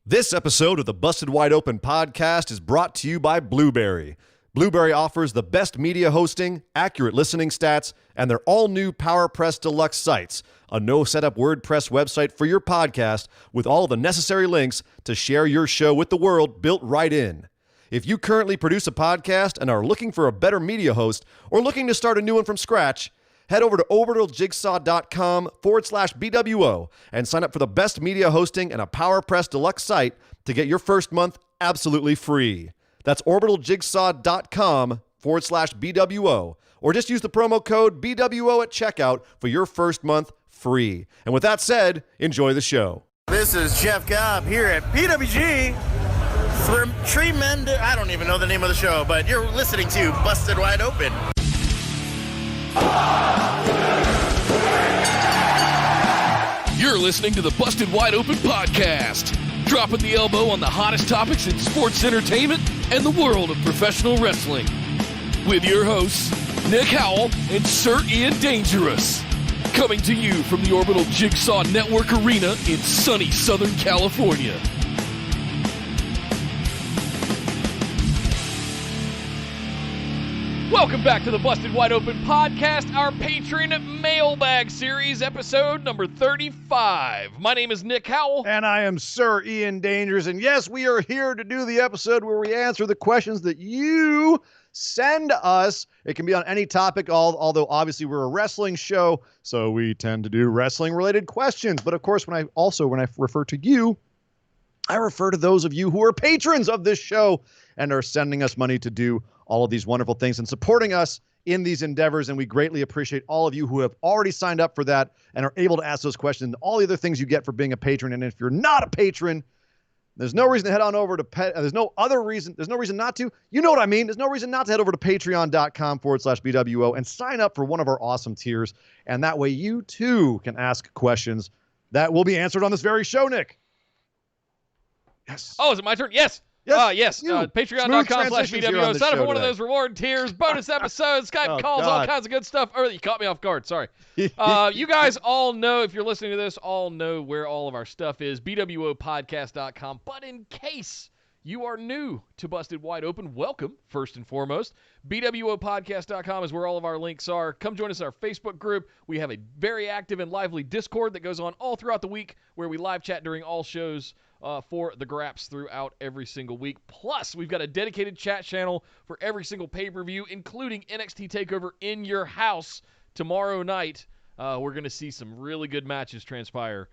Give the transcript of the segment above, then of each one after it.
This episode of the Busted Wide Open podcast is brought to you by Blueberry. Blueberry offers the best media hosting, accurate listening stats, and their all-new PowerPress Deluxe sites, a no-setup WordPress website for your podcast with all of the necessary links to share your show with the world built right in. If you currently produce a podcast and are looking for a better media host or looking to start a new one from scratch, head over to orbitaljigsaw.com/BWO and sign up for the best media hosting and a PowerPress Deluxe site to get your first month absolutely free. That's orbitaljigsaw.com/BWO, or just use the promo code BWO at checkout for your first month free. And with that said, enjoy the show. This is Jeff Gobb here at PWG for Tremendous. I don't even know the name of the show, but you're listening to Busted Wide Open. You're listening to the Busted Wide Open podcast, dropping the elbow on the hottest topics in sports entertainment and the world of professional wrestling. With your hosts, Nick Howell and Sir Ian Dangerous. Coming to you from the Orbital Jigsaw Network Arena in sunny Southern California. Welcome back to the Busted Wide Open podcast, our Patron Mailbag series, episode number 35. My name is Nick Howell. And I am Sir Ian Dangerous. And yes, we are here to do the episode where we answer the questions that you send us. It can be on any topic, although obviously we're a wrestling show, so we tend to do wrestling-related questions. But of course, when I refer to you, I refer to those of you who are patrons of this show and are sending us money to do all of these wonderful things and supporting us in these endeavors. And we greatly appreciate all of you who have already signed up for that and are able to ask those questions and all the other things you get for being a patron. And if you're not a patron, there's no reason to head on over to there's no reason not to. You know what I mean? There's no reason not to head over to patreon.com/BWO and sign up for one of our awesome tiers. And that way you too can ask questions that will be answered on this very show, Nick. Yes. Oh, is it my turn? Yes. Yes. Patreon.com/BWO. Sign up for one of those reward tiers, bonus episodes, Skype calls, all kinds of good stuff. Oh, you caught me off guard. Sorry. You guys all know, if you're listening to this, all know where all of our stuff is, BWOpodcast.com. But in case you are new to Busted Wide Open, welcome, first and foremost. BWOpodcast.com is where all of our links are. Come join us in our Facebook group. We have a very active and lively Discord that goes on all throughout the week where we live chat during all shows for the Graps throughout every single week. Plus, we've got a dedicated chat channel for every single pay-per-view, including NXT TakeOver in your house tomorrow night. We're going to see some really good matches transpire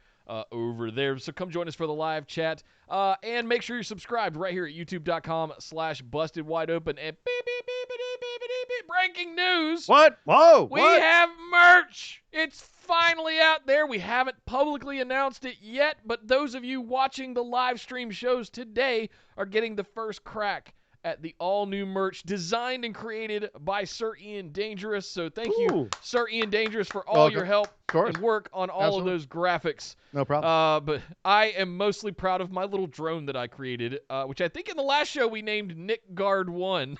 over there. So come join us for the live chat. And make sure you're subscribed right here at youtube.com/bustedwideopen. And breaking news. What? Whoa. We have merch. It's finally out there. We haven't publicly announced it yet, but those of you watching the live stream shows today are getting the first crack at the all-new merch designed and created by Sir Ian Dangerous. So thank you, Sir Ian Dangerous, for all your help and work on all of those graphics. No problem. But I am mostly proud of my little drone that I created, which I think in the last show we named Nick Guard 1.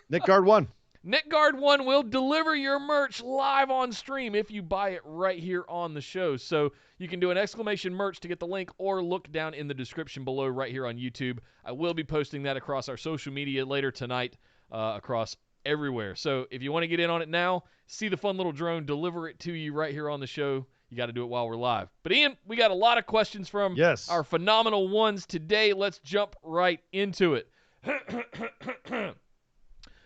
Nick Guard 1. Nick Guard 1 will deliver your merch live on stream if you buy it right here on the show. So you can do an exclamation merch to get the link or look down in the description below right here on YouTube. I will be posting that across our social media later tonight across everywhere. So if you want to get in on it now, see the fun little drone deliver it to you right here on the show. You got to do it while we're live. But Ian, we got a lot of questions from our phenomenal ones today. Let's jump right into it.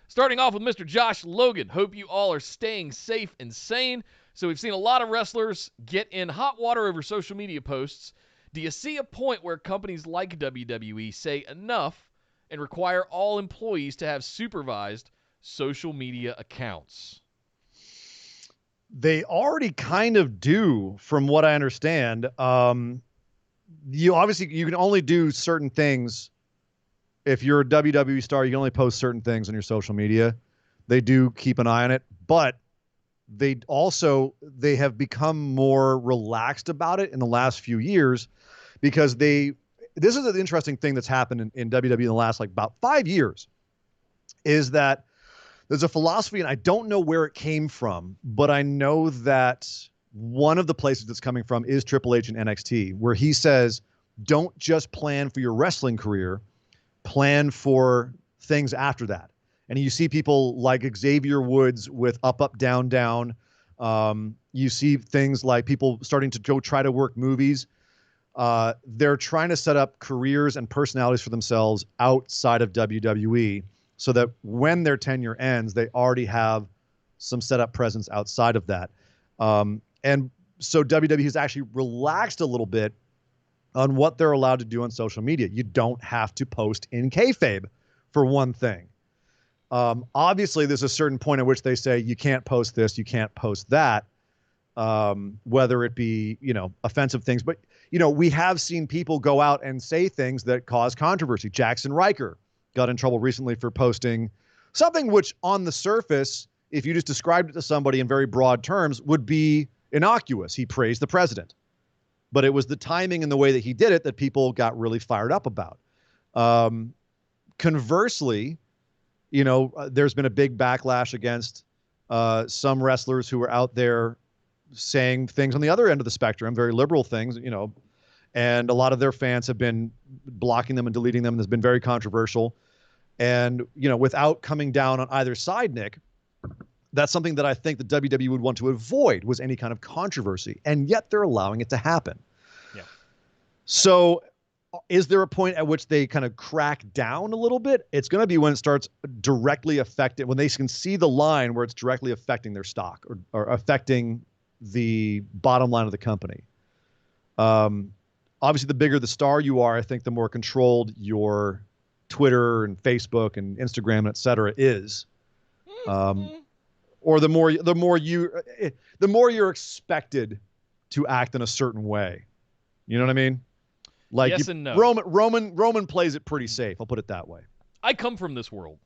Starting off with Mr. Josh Logan. Hope you all are staying safe and sane. So we've seen a lot of wrestlers get in hot water over social media posts. Do you see a point where companies like WWE say enough and require all employees to have supervised social media accounts? They already kind of do, from what I understand. You can only do certain things. If you're a WWE star, you can only post certain things on your social media. They do keep an eye on it, but they have become more relaxed about it in the last few years because this is an interesting thing that's happened in WWE in the last about 5 years, is that there's a philosophy, and I don't know where it came from, but I know that one of the places it's coming from is Triple H and NXT, where he says, don't just plan for your wrestling career, plan for things after that. And you see people like Xavier Woods with Up, Up, Down, Down. You see things like people starting to go try to work movies. They're trying to set up careers and personalities for themselves outside of WWE so that when their tenure ends, they already have some set up presence outside of that. And so WWE has actually relaxed a little bit on what they're allowed to do on social media. You don't have to post in kayfabe, for one thing. Obviously, there's a certain point at which they say you can't post this, you can't post that, whether it be, offensive things. But, we have seen people go out and say things that cause controversy. Jackson Riker got in trouble recently for posting something which on the surface, if you just described it to somebody in very broad terms, would be innocuous. He praised the president. But it was the timing and the way that he did it that people got really fired up about. Conversely, there's been a big backlash against some wrestlers who were out there saying things on the other end of the spectrum, very liberal things, and a lot of their fans have been blocking them and deleting them. That's been very controversial. And, without coming down on either side, Nick, that's something that I think the WWE would want to avoid, was any kind of controversy. And yet they're allowing it to happen. Yeah. So is there a point at which they kind of crack down a little bit? It's going to be when it starts directly affecting, when they can see the line where it's directly affecting their stock or affecting the bottom line of the company. Obviously, the bigger the star you are, I think the more controlled your Twitter and Facebook and Instagram, and et cetera, is. Or the more you're expected to act in a certain way. You know what I mean? Like yes and no. Roman plays it pretty safe. I'll put it that way. I come from this world.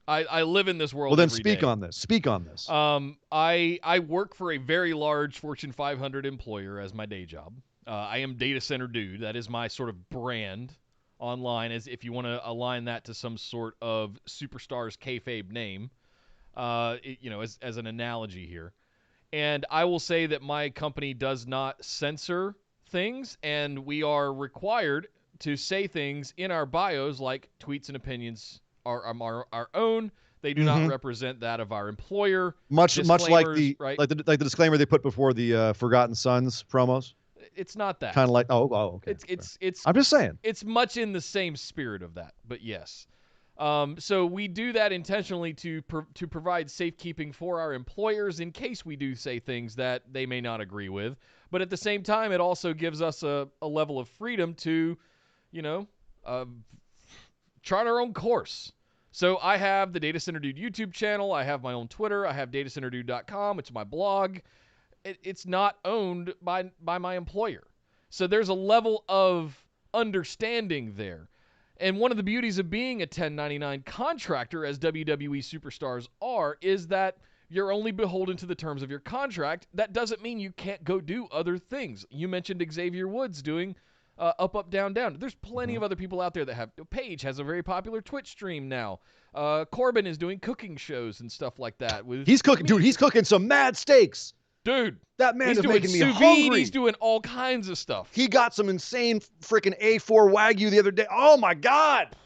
I live in this world. Well, then every speak day. on this. Speak on this. I work for a very large Fortune 500 employer as my day job. I am Data Center Dude. That is my sort of brand online, as if you want to align that to some sort of superstar's kayfabe name. As an analogy here. And I will say that my company does not censor things, and we are required to say things in our bios like tweets and opinions are our own. They do not represent that of our employer. Much like the disclaimer they put before the Forgotten Sons promos. It's not that. Kind of like okay. It's I'm just saying. It's much in the same spirit of that, but yes. So we do that intentionally to provide safekeeping for our employers in case we do say things that they may not agree with. But at the same time, it also gives us a level of freedom to, chart our own course. So I have the Data Center Dude YouTube channel. I have my own Twitter. I have datacenterdude.com. It's my blog. It's not owned by my employer. So there's a level of understanding there. And one of the beauties of being a 1099 contractor, as WWE superstars are, is that you're only beholden to the terms of your contract. That doesn't mean you can't go do other things. You mentioned Xavier Woods doing Up, Up, Down, Down. There's plenty of other people out there that have. Paige has a very popular Twitch stream now. Corbin is doing cooking shows and stuff like that. He's cooking, dude. He's cooking some mad steaks. Dude, that man is making me sous vide, hungry. He's doing all kinds of stuff. He got some insane freaking A4 Wagyu the other day. Oh my God.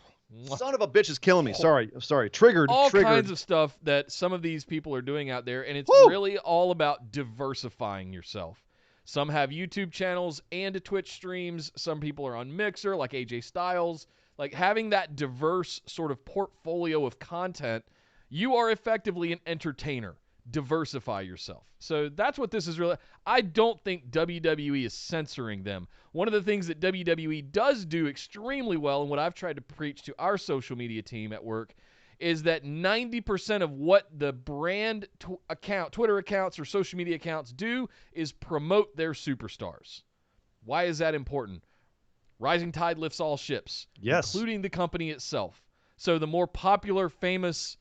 Son of a bitch is killing me. Sorry. Triggered. All kinds of stuff that some of these people are doing out there, and it's really all about diversifying yourself. Some have YouTube channels and Twitch streams. Some people are on Mixer, like AJ Styles. Like, having that diverse sort of portfolio of content, you are effectively an entertainer. Diversify yourself. So that's what this is really. I don't think WWE is censoring them. One of the things that WWE does do extremely well, and what I've tried to preach to our social media team at work, is that 90% of what the brand Twitter accounts or social media accounts do is promote their superstars. Why is that important? Rising tide lifts all ships, yes, including the company itself. So the more popular, famous,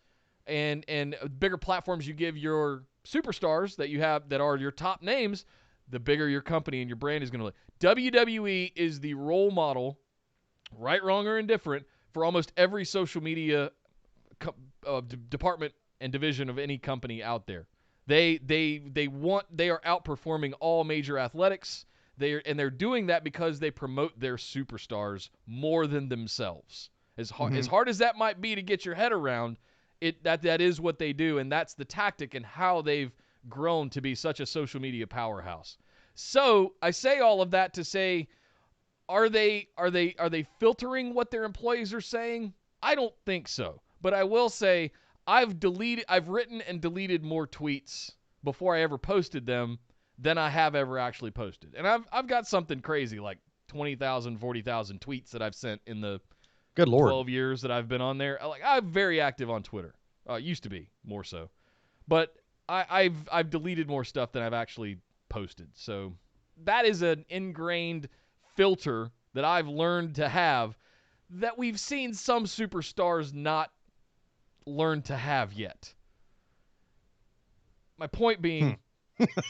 and bigger platforms you give your superstars that you have that are your top names, the bigger your company and your brand is going to look. WWE is the role model, right, wrong, or indifferent, for almost every social media department and division of any company out there. They are outperforming all major athletics. They're doing that because they promote their superstars more than themselves. As hard as that might be to get your head around, that is what they do, and that's the tactic and how they've grown to be such a social media powerhouse. So I say all of that to say, are they filtering what their employees are saying? I don't think so. But I will say I've written and deleted more tweets before I ever posted them than I have ever actually posted. And I've got something crazy like 20,000, 40,000 tweets that I've sent in the Good Lord. 12 years that I've been on there. I'm very active on Twitter. Used to be more so. But I've deleted more stuff than I've actually posted. So that is an ingrained filter that I've learned to have that we've seen some superstars not learn to have yet. My point being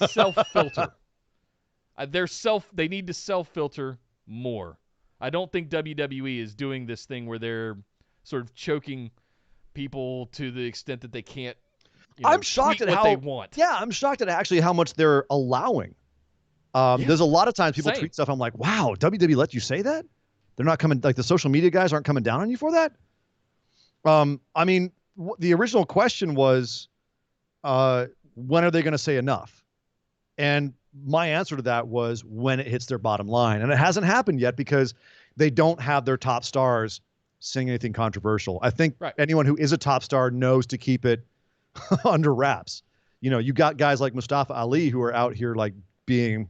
self-filter. They need to self-filter more. I don't think WWE is doing this thing where they're sort of choking people to the extent that they can't I'm shocked at what how they want. Yeah, I'm shocked at actually how much they're allowing. There's a lot of times people tweet stuff. I'm like, wow, WWE let you say that? They're not coming, like the social media guys aren't coming down on you for that? I mean, the original question was, when are they going to say enough? And my answer to that was when it hits their bottom line. And it hasn't happened yet because they don't have their top stars saying anything controversial. I think anyone who is a top star knows to keep it under wraps. You got guys like Mustafa Ali who are out here like being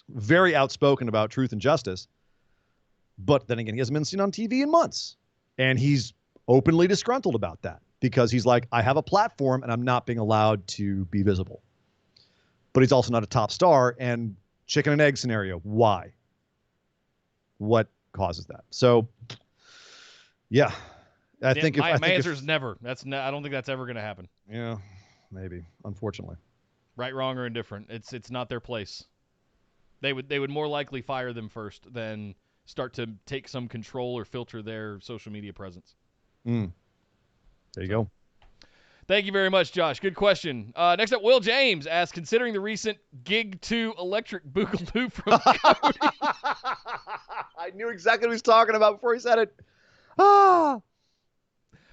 very outspoken about truth and justice. But then again, he hasn't been seen on TV in months. And he's openly disgruntled about that because he's like, I have a platform and I'm not being allowed to be visible. But he's also not a top star, and chicken and egg scenario. Why? What causes that? So, yeah, I think my answer is never. I don't think that's ever going to happen. Yeah, maybe. Unfortunately, right, wrong, or indifferent. It's not their place. They would more likely fire them first than start to take some control or filter their social media presence. There you go. Thank you very much, Josh. Good question. Next up, Will James asks, considering the recent Gig 2 electric boogaloo from Cody. I knew exactly what he was talking about before he said it.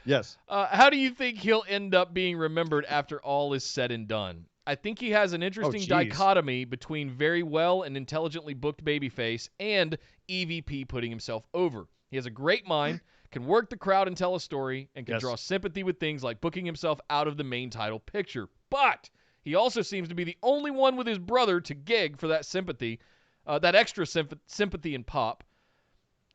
Yes. How do you think he'll end up being remembered after all is said and done? I think he has an interesting dichotomy between very well and intelligently booked babyface and EVP putting himself over. He has a great mind, can work the crowd and tell a story, and can draw sympathy with things like booking himself out of the main title picture. But he also seems to be the only one with his brother to gig for that sympathy, that extra sympathy and pop.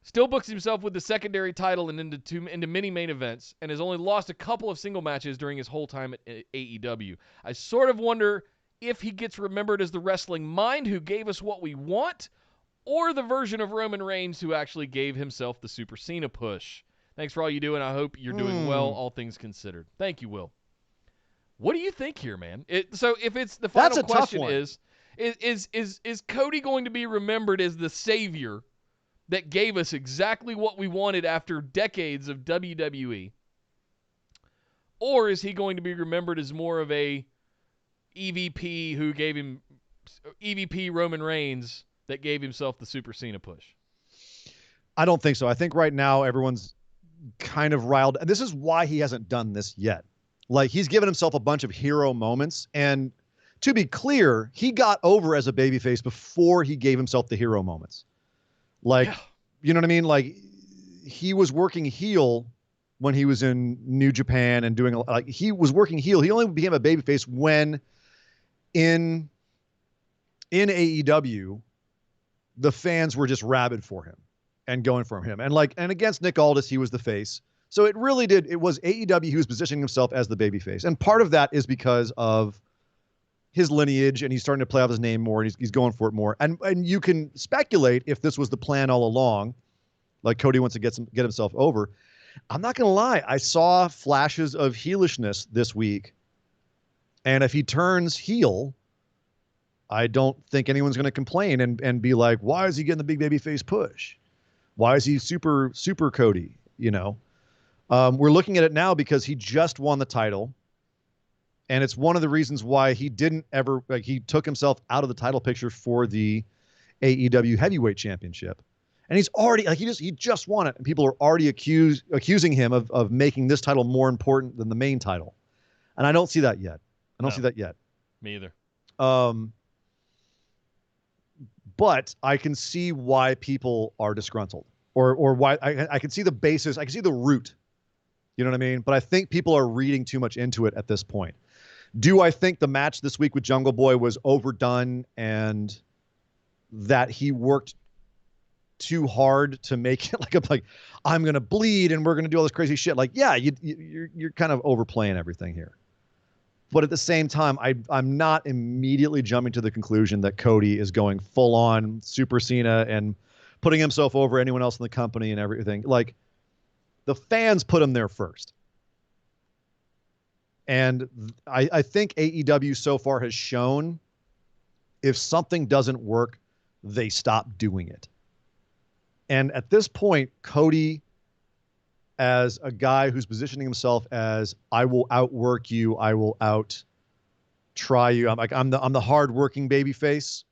Still books himself with the secondary title and into many main events, and has only lost a couple of single matches during his whole time at AEW. I sort of wonder if he gets remembered as the wrestling mind who gave us what we want, or the version of Roman Reigns who actually gave himself the Super Cena push. Thanks for all you do, and I hope you're doing well, all things considered. Thank you, Will. What do you think here, man? So if it's the final question is Cody going to be remembered as the savior that gave us exactly what we wanted after decades of WWE? Or is he going to be remembered as more of a EVP who gave him EVP Roman Reigns that gave himself the Super Cena push? I don't think so. I think right now everyone's kind of riled. And this is why he hasn't done this yet. Like, he's given himself a bunch of hero moments. And to be clear, he got over as a babyface before he gave himself the hero moments. Like, you know what I mean? Like, he was working heel when he was in New Japan and doing, like, he was working heel. He only became a babyface when in AEW, the fans were just rabid for him and going for him. And against Nick Aldis, he was the face. So it was AEW who was positioning himself as the babyface. And part of that is because of his lineage, and he's starting to play off his name more, and he's going for it more. And you can speculate if this was the plan all along, like Cody wants to get himself over. I'm not going to lie. I saw flashes of heelishness this week. And if he turns heel, I don't think anyone's going to complain and be like, why is he getting the big babyface push? Why is he super Cody? We're looking at it now because he just won the title. And it's one of the reasons why he didn't ever, he took himself out of the title picture for the AEW Heavyweight Championship. And he's already like he just won it, and people are already accusing him of making this title more important than the main title. And I don't see that yet. I don't see that yet. Me either. But I can see why people are disgruntled, or why I can see the basis. I can see the root. You know what I mean? But I think people are reading too much into it at this point. Do I think the match this week with Jungle Boy was overdone and that he worked too hard to make it like I'm gonna bleed and we're gonna do all this crazy shit? Like, yeah, you're kind of overplaying everything here. But at the same time, I'm not immediately jumping to the conclusion that Cody is going full on Super Cena and putting himself over anyone else in the company and everything. Like, the fans put him there first. And I think AEW so far has shown if something doesn't work, they stop doing it. And at this point, Cody, as a guy who's positioning himself as I will outwork you, I will try you. I'm the hardworking babyface.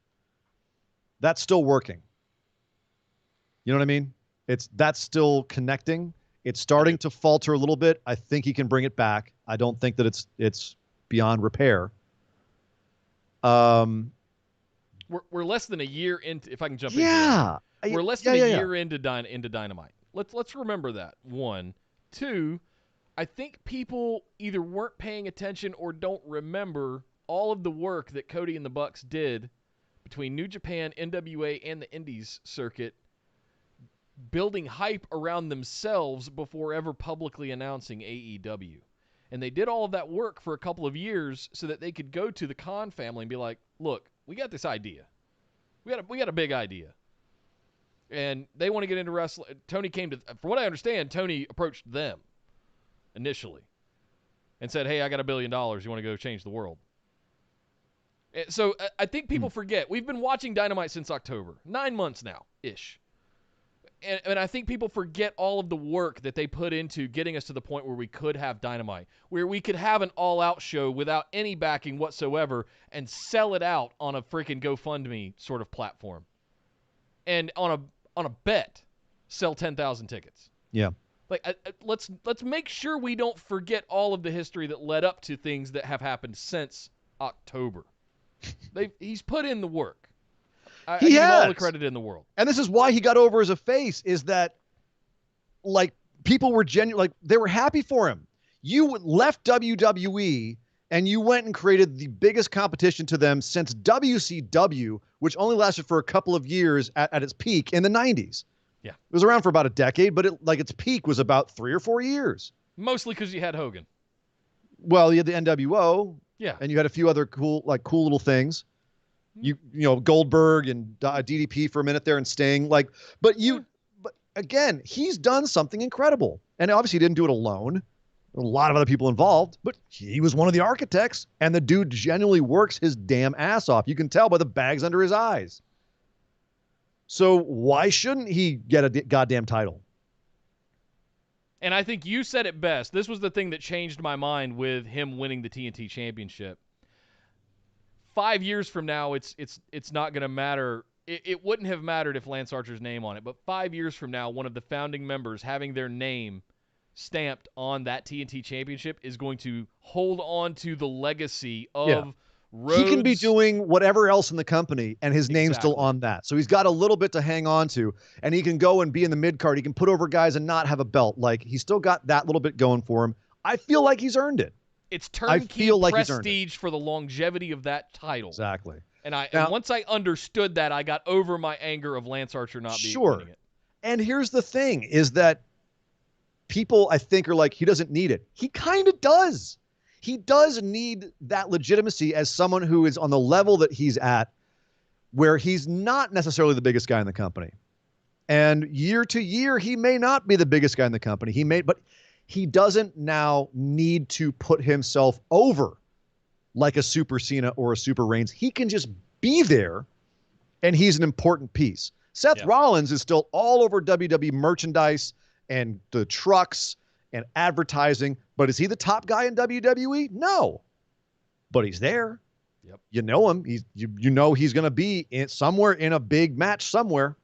That's still working. You know what I mean? That's still connecting. It's starting to falter a little bit. I think he can bring it back. I don't think that it's beyond repair. We're less than a year into. If I can jump in. Yeah. We're less than a year into Dynamite. Let's remember that. 1, 2, I think people either weren't paying attention or don't remember all of the work that Cody and the Bucks did between New Japan, NWA, and the Indies circuit, building hype around themselves before ever publicly announcing AEW. And they did all of that work for a couple of years so that they could go to the Khan family and be like, look, we got this idea. We got a big idea. And they want to get into wrestling. Tony from what I understand, Tony approached them initially and said, hey, I got $1 billion. You want to go change the world? So I think people forget. We've been watching Dynamite since October, 9 months now-ish. And I think people forget all of the work that they put into getting us to the point where we could have Dynamite, where we could have an all-out show without any backing whatsoever and sell it out on a freaking GoFundMe sort of platform. And on a bet, sell 10,000 tickets. Yeah. Like, let's make sure we don't forget all of the history that led up to things that have happened since October. He's put in the work. I give him all the credit in the world. And this is why he got over as a face, is that, like, people were like, they were happy for him. You left WWE and you went and created the biggest competition to them since WCW, which only lasted for a couple of years at its peak in the 90s. Yeah. It was around for about a decade, but its peak was about 3 or 4 years. Mostly because you had Hogan. Well, you had the NWO. Yeah. And you had a few other cool little things. You know, Goldberg and DDP for a minute there and Sting. But again, he's done something incredible. And obviously he didn't do it alone. A lot of other people involved, but he was one of the architects, and the dude genuinely works his damn ass off. You can tell by the bags under his eyes. So why shouldn't he get a goddamn title? And I think you said it best. This was the thing that changed my mind with him winning the TNT Championship. 5 years from now, it's not going to matter. It wouldn't have mattered if Lance Archer's name on it, but 5 years from now, one of the founding members having their name stamped on that TNT Championship is going to hold on to the legacy of Rhodes. He can be doing whatever else in the company, and his name's still on that. So he's got a little bit to hang on to, and he can go and be in the mid-card. He can put over guys and not have a belt. Like, he's still got that little bit going for him. I feel like he's earned it. It's turnkey prestige for the longevity of that title. Exactly. And once I understood that, I got over my anger of Lance Archer not being winning it. And here's the thing, is that people, I think, are like, he doesn't need it. He kind of does. He does need that legitimacy as someone who is on the level that he's at, where he's not necessarily the biggest guy in the company. And year to year, he may not be the biggest guy in the company. But he doesn't now need to put himself over like a Super Cena or a Super Reigns. He can just be there, and he's an important piece. Seth Rollins is still all over WWE merchandise and the trucks and advertising, but is he the top guy in WWE? No. But he's there. Yep. You know him. You know he's going to be somewhere in a big match somewhere.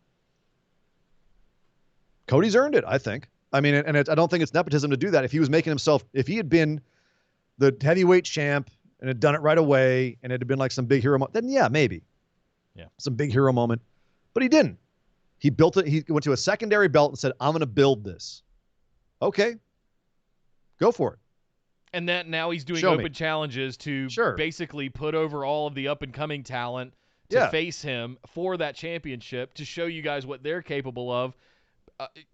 Cody's earned it, I think. I mean, I don't think it's nepotism to do that. If he was making himself, if he had been the heavyweight champ and had done it right away and it had been like some big hero moment, then yeah, maybe. Yeah. Some big hero moment. But he didn't. He built it. He went to a secondary belt and said, I'm going to build this. Okay. Go for it. And that now he's doing open challenges to basically put over all of the up-and-coming talent to face him for that championship to show you guys what they're capable of.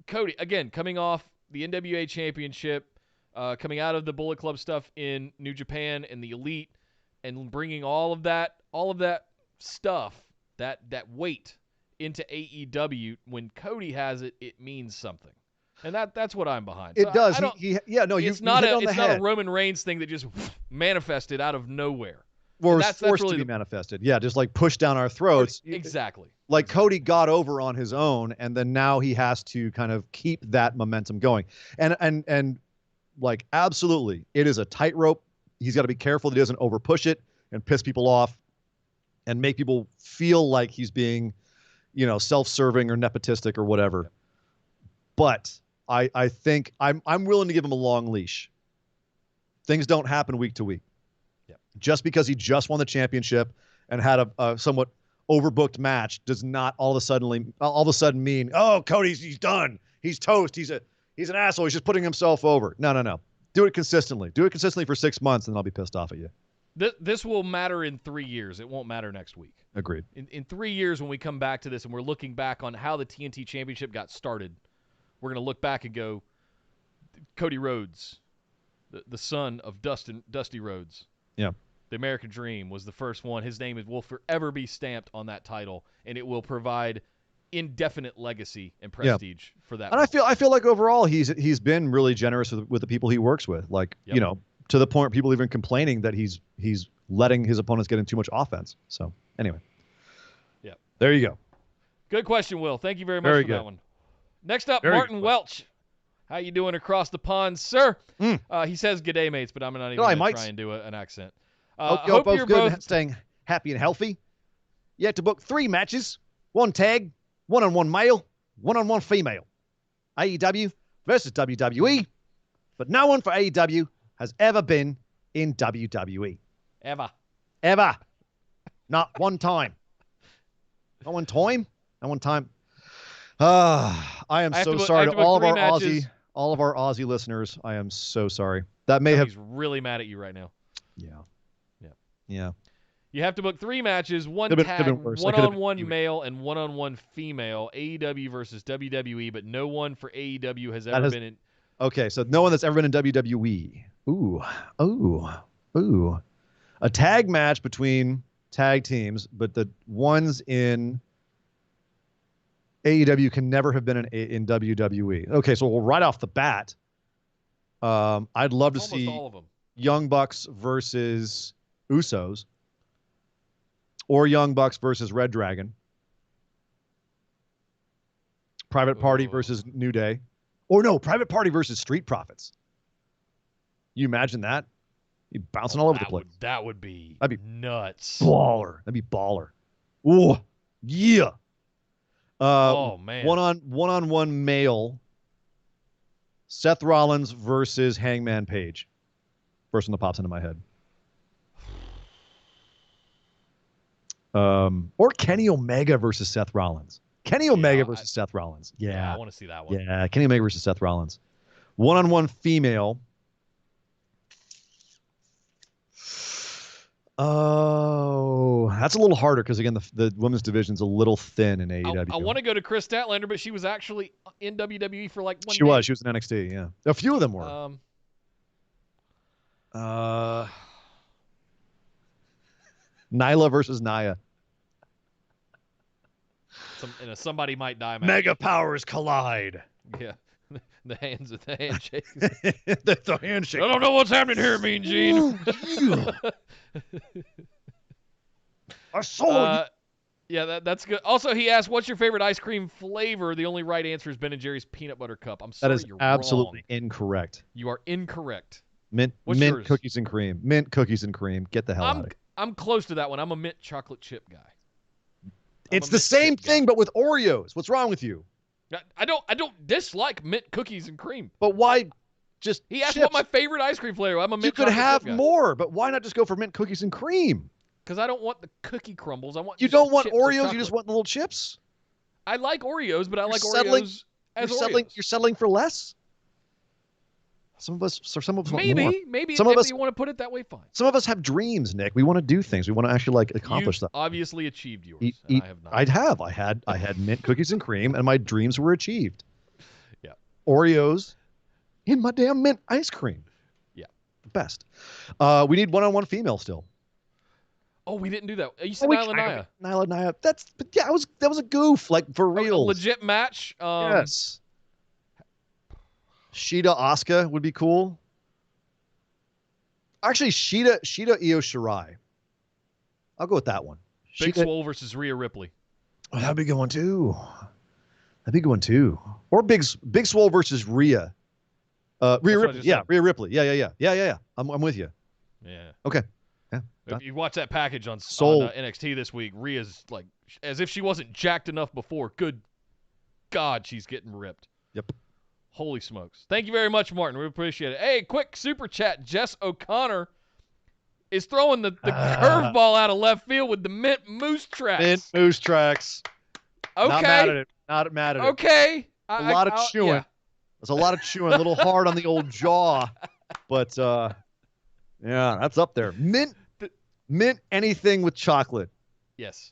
Cody, again, coming off the NWA championship, coming out of the Bullet Club stuff in New Japan and the Elite, and bringing all of that stuff, that weight into AEW. When Cody has it, it means something. And that's what I'm behind. It does. It's not a Roman Reigns thing that just manifested out of nowhere. Or was forced to be manifested. Yeah, just like pushed down our throats. Exactly. Like Cody got over on his own, and then now he has to kind of keep that momentum going. And like, absolutely, it is a tightrope. He's got to be careful that he doesn't overpush it and piss people off and make people feel like he's being, self-serving or nepotistic or whatever. But I think I'm willing to give him a long leash. Things don't happen week to week. Yep. Just because he just won the championship and had a somewhat overbooked match does not all of a sudden mean, oh, he's done. He's toast. He's an asshole. He's just putting himself over. No. Do it consistently. Do it consistently for 6 months, and I'll be pissed off at you. This will matter in 3 years. It won't matter next week. Agreed. In 3 years, when we come back to this and we're looking back on how the TNT Championship got started, we're going to look back and go, Cody Rhodes, the son of Dusty Rhodes. Yeah. The American Dream was the first one. His name will forever be stamped on that title, and it will provide indefinite legacy and prestige for that. And I feel like overall he's been really generous with the people he works with. Like, to the point where people even complaining that he's letting his opponents get in too much offense. So anyway. Yeah. There you go. Good question, Will. Thank you very much for that one. Next up, Martin Welch. How you doing across the pond, sir? He says "G'day, mates," but I'm not even going to try and do an accent. Hope you're both staying happy and healthy. You had to book 3 matches, 1 tag, 1-on-1 male, 1-on-1 female. AEW versus WWE, but no one for AEW has ever been in WWE. Ever. Not one time. Not one time? Not one time. I am so sorry to all of our Aussie listeners. I am so sorry. He's really mad at you right now. Yeah. You have to book 3 matches, 1 tag, 1-on-1 male, and 1-on-1 female. AEW versus WWE, but no one for AEW has ever been in. Okay, so no one that's ever been in WWE. Ooh. A tag match between tag teams, but the ones in AEW can never have been in WWE. Okay, so right off the bat, I'd love to see all of them. Young Bucks versus Usos, or Young Bucks versus Red Dragon. Private Party versus New Day. Or no, Private Party versus Street Profits. You imagine that? You'd bouncing all over the place. That'd be nuts. Baller. That'd be baller. Oh, yeah. Man. One-on-one male. Seth Rollins versus Hangman Page. First one that pops into my head. Or Kenny Omega versus Seth Rollins. Kenny Omega versus Seth Rollins. Yeah. I want to see that one. Yeah, Kenny Omega versus Seth Rollins. 1-on-1 female. Oh, that's a little harder because, again, the women's division's a little thin in AEW. I want to go to Chris Statlander, but she was actually in WWE for like 1 She was in NXT, yeah. A few of them were. Nyla versus Nia. Somebody might die match. Mega powers collide. Yeah. The handshake. the handshake. I don't know what's happening here, Mean Gene. I saw you. Yeah, that's good. Also, he asked, "What's your favorite ice cream flavor?" The only right answer is Ben & Jerry's peanut butter cup. I'm sorry, you're absolutely wrong. Incorrect. You are incorrect. Mint cookies and cream. Mint cookies and cream. Get the hell out of it. I'm close to that one. I'm a mint chocolate chip guy. It's the same thing, but with Oreos. What's wrong with you? I don't dislike mint cookies and cream. But why just He asked chips? what my favorite ice cream flavor. I'm a mint You could chocolate have chip guy. more, but why not just go for mint cookies and cream? Because I don't want the cookie crumbles. I want. You just don't want chips or Oreos. You chocolate. just want the little chips. I like Oreos, but I like settling- Oreos as You're settling for less. Some of us want more. Maybe Some of us you want to put it that way, fine. Some of us have dreams, Nick. We want to do things. We want to actually accomplish You've stuff. obviously achieved yours. I have not. I had mint cookies and cream, and my dreams were achieved. Yeah. Oreos in my damn mint ice cream. Yeah. The best. We need one-on-one female still. Oh, we didn't do that. You said Nyla Nia. Nyla Nia. That was a goof, like for real. A legit match. Yes. Shida Asuka would be cool. Actually, Shida Io Shirai. I'll go with that one. Big Swole versus Rhea Ripley. Oh, that'd be a good one too. Or Big Swole versus Rhea. Rhea Ripley. Yeah, Rhea Ripley. Yeah. I'm with you. Yeah. Okay. Yeah. If you watch that package on NXT this week, Rhea's like as if she wasn't jacked enough before. Good God, she's getting ripped. Yep. Holy smokes. Thank you very much, Martin. We appreciate it. Hey, quick super chat. Jess O'Connor is throwing the curveball out of left field with the mint moose tracks. Mint moose tracks. Okay. Not mad at it. Not mad at it. Okay. A lot of chewing. Yeah. There's a lot of chewing. A little hard on the old jaw. But, yeah, that's up there. Mint anything with chocolate. Yes.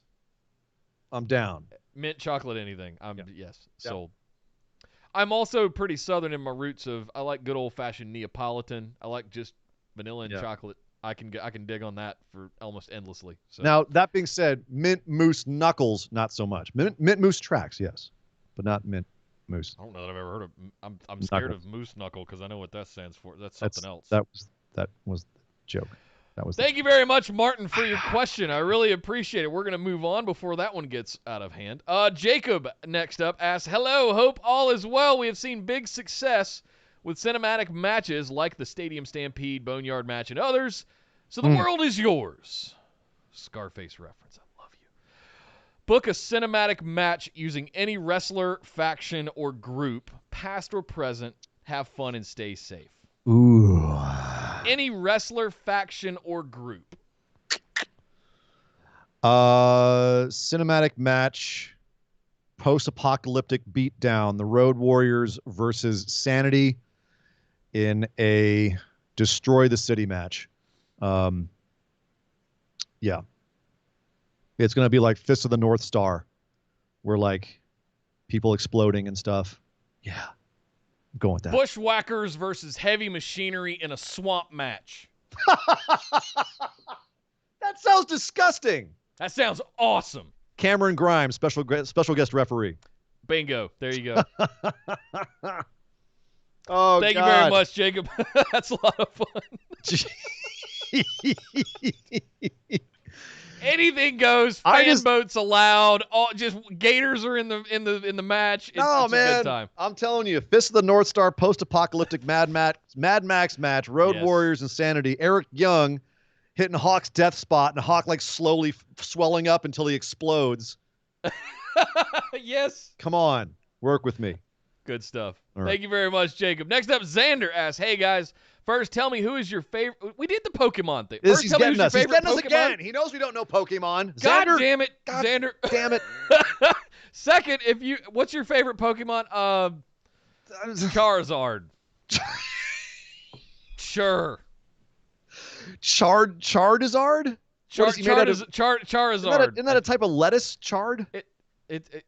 I'm down. Mint chocolate anything. Yes, sold. Yep. I'm also pretty southern in my roots of I like good old fashioned Neapolitan. I like just vanilla and chocolate. I can dig on that for almost endlessly. So. Now that being said, mint moose knuckles not so much. Mint moose tracks, yes, but not mint moose. I don't know that I've ever heard of. I'm scared of moose knuckle because I know what that stands for. That's something else. That was the joke. Thank you very much, Martin, for your question. I really appreciate it. We're going to move on before that one gets out of hand. Jacob, next up, asks, hello, hope all is well. We have seen big success with cinematic matches like the Stadium Stampede, Boneyard match, and others. So the world is yours. Scarface reference. I love you. Book a cinematic match using any wrestler, faction, or group, past or present. Have fun and stay safe. Ooh. Any wrestler, faction, or group. Cinematic match, post-apocalyptic beatdown, the Road Warriors versus Sanity in a destroy the city match. Yeah. It's going to be like Fist of the North Star, where like people exploding and stuff. Yeah. I'm going with that. Bushwhackers versus Heavy Machinery in a swamp match. That sounds disgusting. That sounds awesome. Cameron Grimes, special guest referee. Bingo. There you go. Oh, Thank you very much, Jacob. That's a lot of fun. Anything goes. Fan boats allowed. All just gators are in the match. It's a good time. I'm telling you, Fist of the North Star, post-apocalyptic Mad Max match, Road Warriors Insanity. Eric Young hitting Hawk's death spot, and Hawk like slowly swelling up until he explodes. Yes. Come on, work with me. Good stuff. All right. Thank you very much, Jacob. Next up, Xander asks, hey guys. First, tell me who is your favorite. We did the Pokemon thing. First, He's tell me getting who's us. your favorite He's getting us again. He knows we don't know Pokemon. God Xander, damn it, Xander. Damn it. Second, what's your favorite Pokemon? Charizard. Sure. Charizard? Charizard. Isn't that a type of lettuce? Chard?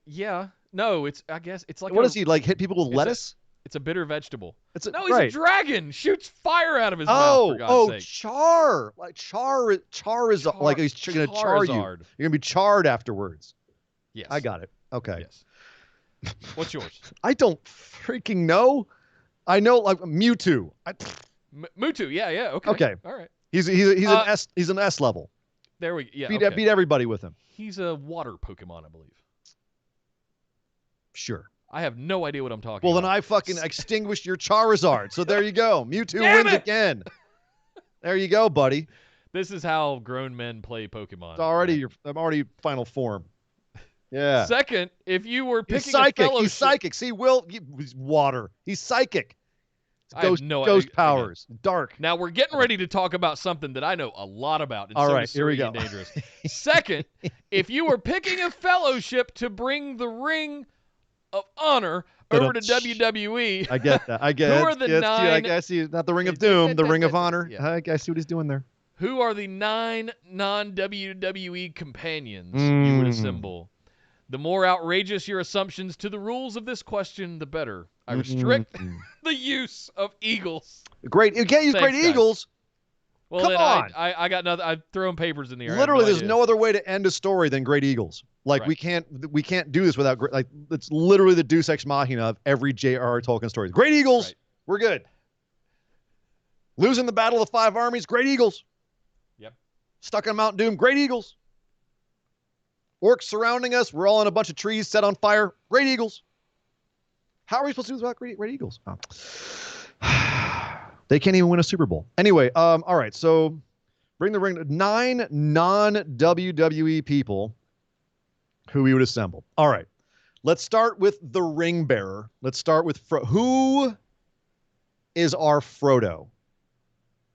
Yeah. No, I guess it's like. What does he like? Hit people with lettuce? It's a bitter vegetable. He's a dragon. Shoots fire out of his mouth. For God's sake. Char. Like char is like he's going to char you. You're going to be charred afterwards. Yes. I got it. Okay. Yes. What's yours? I don't freaking know. I know like Mewtwo. Mewtwo. Yeah. Okay. Okay. All right. He's an S level. There we go. Yeah. Beat everybody with him. He's a water Pokemon, I believe. Sure. I have no idea what I'm talking about. Well, then I fucking extinguished your Charizard. So there you go. Mewtwo wins again. There you go, buddy. This is how grown men play Pokemon. I'm already final form. Yeah. Second, if you were picking he's psychic. a fellowship... He's psychic. See, he's water. He's psychic. Ghost powers. Again. Dark. Now, we're getting ready to talk about something that I know a lot about. And all so right, here we go. Dangerous. Second, if you were picking a fellowship to bring the Ring of Honor over to WWE... I get that. I get it. Who are the 9... I see. Not the Ring of Doom, the Ring of Honor. Yeah. I see what he's doing there. Who are the 9 non-WWE companions you would assemble? The more outrageous your assumptions to the rules of this question, the better. I restrict the use of Eagles. You can't use Great Eagles. Well, come then on. I got nothing. I'm throwing papers in the air. Literally, there's no other way to end a story than Great Eagles. Like, we can't do this without, like, it's literally the Deus Ex Machina of every J.R.R. Tolkien story. Great Eagles. Right. We're good. Losing the Battle of the Five Armies. Great Eagles. Yep. Stuck on Mount Doom. Great Eagles. Orcs surrounding us. We're all in a bunch of trees set on fire. Great Eagles. How are we supposed to do this without Great Eagles? Oh. They can't even win a Super Bowl. Anyway, all right. So bring the ring. 9 non-WWE people who we would assemble. All right. Let's start with the ring bearer. Let's start with who is our Frodo?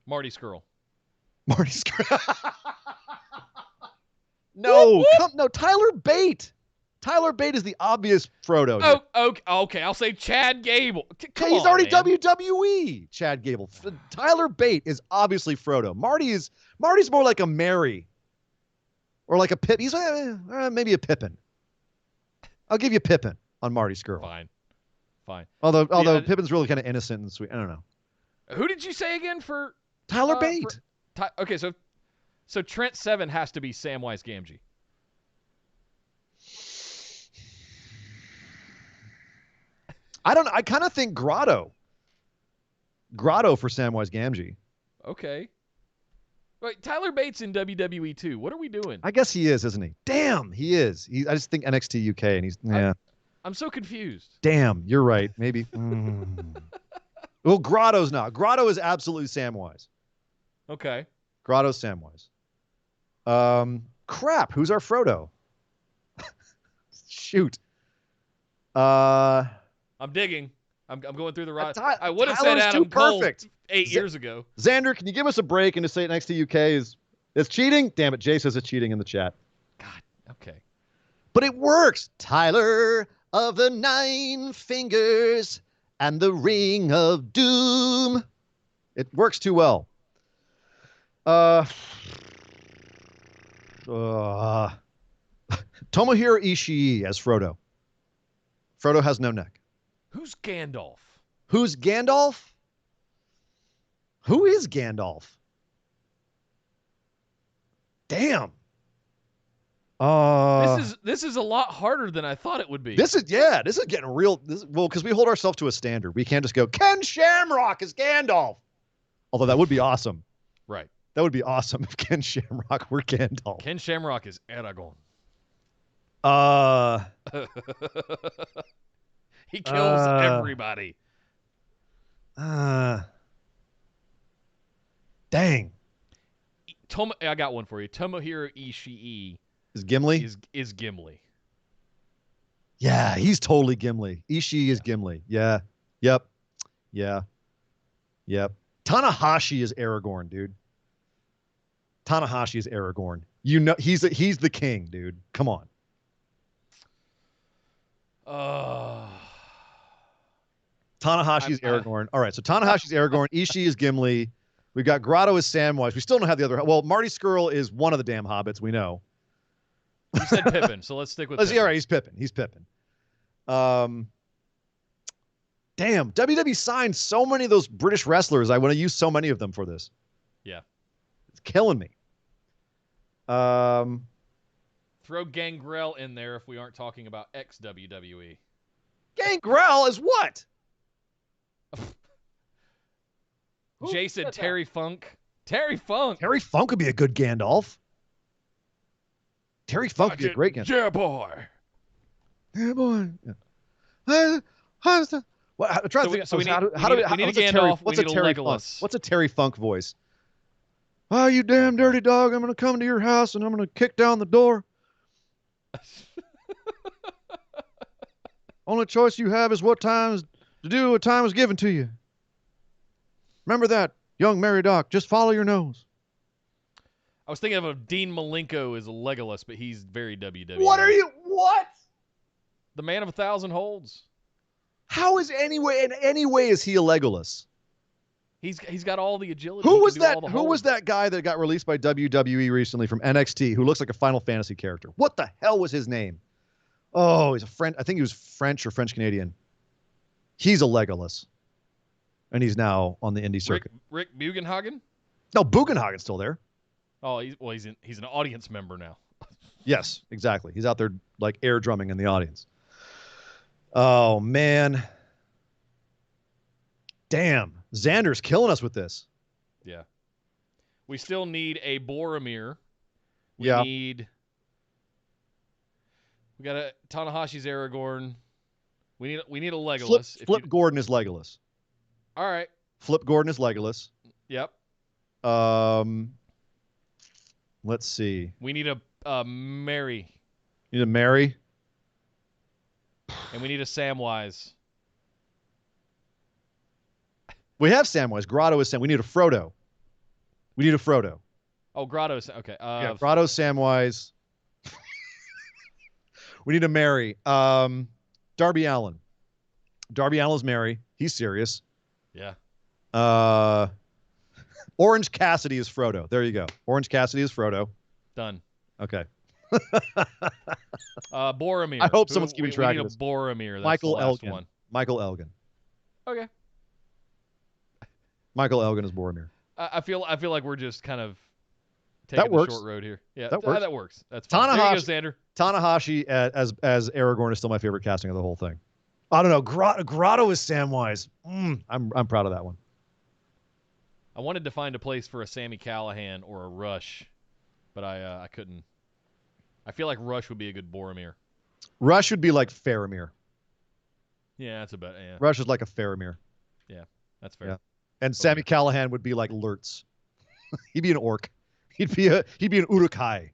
Marty Skrull. Marty Skrull. No, Tyler Bate. Tyler Bate is the obvious Frodo. Oh, okay. I'll say Chad Gable. He's already WWE. Chad Gable. Tyler Bate is obviously Frodo. Marty's more like a Merry, or like a Pip. He's maybe a Pippin. I'll give you Pippin on Marty Skrull. Fine. Although Pippin's really kind of innocent and sweet. I don't know. Who did you say again for Tyler Bate? Okay, so Trent Seven has to be Samwise Gamgee. I don't know. I kind of think Grotto for Samwise Gamgee. Okay. Wait, Tyler Bate's in WWE too. What are we doing? I guess he is, isn't he? Damn, he is. I just think NXT UK, and he's I'm so confused. Damn, you're right. Maybe. Well, Grotto's not. Grotto is absolutely Samwise. Okay. Grotto's Samwise. Crap. Who's our Frodo? Shoot. I'm digging. I'm going through the right. I would have said Adam Cole 8 years ago. Xander, can you give us a break and just say next to UK is cheating? Damn it, Jay says it's cheating in the chat. God, okay. But it works. Tyler of the 9 Fingers and the Ring of Doom. It works too well. Tomohiro Ishii as Frodo. Frodo has no neck. Who's Gandalf? Who's Gandalf? Who is Gandalf? Damn. This is a lot harder than I thought it would be. This is getting real. Because we hold ourselves to a standard. We can't just go, Ken Shamrock is Gandalf. Although that would be awesome. Right. That would be awesome if Ken Shamrock were Gandalf. Ken Shamrock is Aragorn. He kills everybody. Dang. I got one for you. Tomohiro Ishii is Gimli. Is Gimli. Yeah, he's totally Gimli. Ishii is Gimli. Yeah. Yep. Yeah. Yep. Tanahashi is Aragorn, dude. Tanahashi is Aragorn. You know, he's the king, dude. Come on. Tanahashi's Aragorn. All right, so Tanahashi's Aragorn. Ishii is Gimli. We've got Grotto as Samwise. We still don't have the other. Well, Marty Skrull is one of the damn hobbits. We know. You said Pippin, so let's stick with Pippin. All right, he's Pippin. Damn, WWE signed so many of those British wrestlers. I want to use so many of them for this. Yeah. It's killing me. Throw Gangrel in there if we aren't talking about ex-WWE. Gangrel is what? Jason Terry Funk. Terry Funk. Terry Funk would be a good Gandalf. Terry Funk would be a great Gandalf. Yeah, boy. Yeah, boy. Yeah. Well, I'm trying to think. So we need a Gandalf. What's a Terry Funk voice? Oh, you damn dirty dog. I'm going to come to your house and I'm going to kick down the door. Only choice you have is what time is given to you. Remember that, young Mary Doc. Just follow your nose. I was thinking of Dean Malenko as Legolas, but he's very WWE. What? The man of 1,000 holds. How is in any way is he a Legolas? He's got all the agility. Who was that guy that got released by WWE recently from NXT who looks like a Final Fantasy character? What the hell was his name? Oh, he's a French. I think he was French or French Canadian. He's a Legolas, and he's now on the indie circuit. Rick Bugenhagen? No, Bugenhagen's still there. Oh, he's an audience member now. Yes, exactly. He's out there like air drumming in the audience. Oh man. Damn, Xander's killing us with this. Yeah. We still need a Boromir. We got a Tanahashi's Aragorn. We need a Legolas. Flip Gordon is Legolas. All right. Flip Gordon is Legolas. Yep. Let's see. We need a Mary. You need a Mary. And we need a Samwise. We have Samwise. Grotto is Sam. We need a Frodo. Oh, Grotto's okay. Yeah, Grotto, Samwise. We need a Mary. Darby Allin. Darby Allin's Mary. He's serious. Yeah. Orange Cassidy is Frodo. There you go. Orange Cassidy is Frodo. Done. Okay. Boromir. I hope someone's keeping track of this. Boromir. That's Michael the last Elgin. one. Michael Elgin. Okay. Michael Elgin is Boromir. I feel like we're just kind of taking the short road here. Yeah, that works. That's fine. There you go, Xander. Tanahashi as Aragorn is still my favorite casting of the whole thing. I don't know. Grotto is Samwise. I'm proud of that one. I wanted to find a place for a Sami Callihan or a Rush, but I couldn't. I feel like Rush would be a good Boromir. Rush would be like Faramir. Yeah, that's about. Yeah. Rush is like a Faramir. Yeah, that's fair. Yeah. And Sami Callihan would be like Lurtz. He'd be an orc. He'd be an Uruk-hai.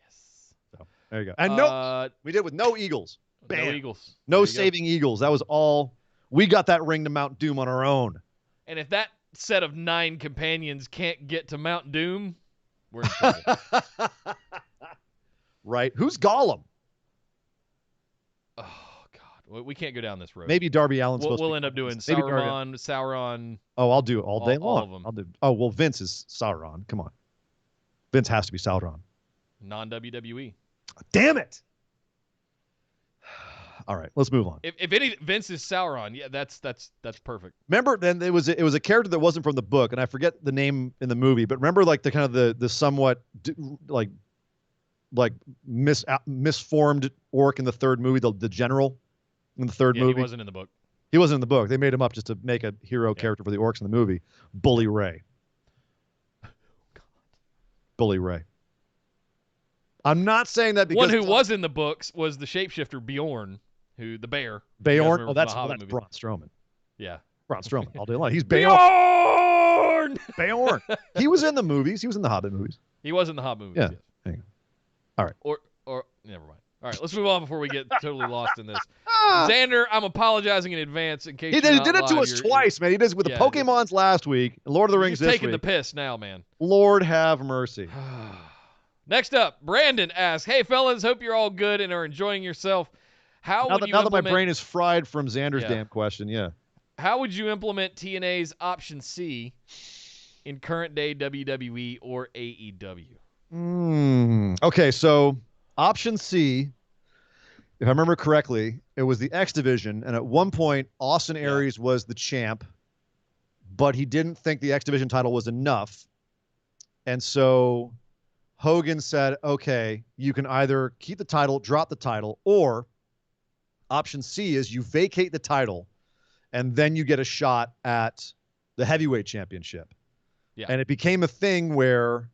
Yes. So there you go. And we did with no eagles. Bam. No eagles. No saving eagles. That was all. We got that ring to Mount Doom on our own. And if that set of 9 companions can't get to Mount Doom, we're in trouble. Right. Who's Gollum? Oh, God. We can't go down this road. Maybe Darby Allin's supposed to We'll end up doing Sauron. Oh, I'll do it all day long. All of them. I'll do. Oh, well, Vince is Sauron. Come on. Vince has to be Sauron. Non-WWE. Damn it. All right, let's move on. If any Vince is Sauron, yeah, that's perfect. Remember, then it was a character that wasn't from the book, and I forget the name in the movie, but remember, like the kind of the somewhat like misformed orc in the third movie, the general in the third movie. He wasn't in the book. He wasn't in the book. They made him up just to make a hero character for the orcs in the movie. Bully Ray. Bully Ray. I'm not saying that because one who was in the books was the shapeshifter Bjorn, the bear. Bjorn. Oh, that's Braun Strowman. Yeah, Braun Strowman all day long. He's Bjorn. Bjorn. He was in the movies. He was in the Hobbit movies. He was in the Hobbit movies. Yeah. Yes. There you go. All right. Or never mind. All right, let's move on before we get totally lost in this. Xander, I'm apologizing in advance in case he did it to us twice, man. He did it with the Pokemons last week, Lord of the Rings this week. Taking the piss now, man. Lord have mercy. Next up, Brandon asks, "Hey fellas, hope you're all good and are enjoying yourself. Now that my brain is fried from Xander's damn question, how would you implement TNA's option C in current day WWE or AEW?" Okay, so option C, if I remember correctly, it was the X Division, and at one point Austin Aries was the champ, but he didn't think the X Division title was enough, and so Hogan said, okay, you can either keep the title, drop the title, or option C is you vacate the title and then you get a shot at the heavyweight championship. Yeah. And it became a thing where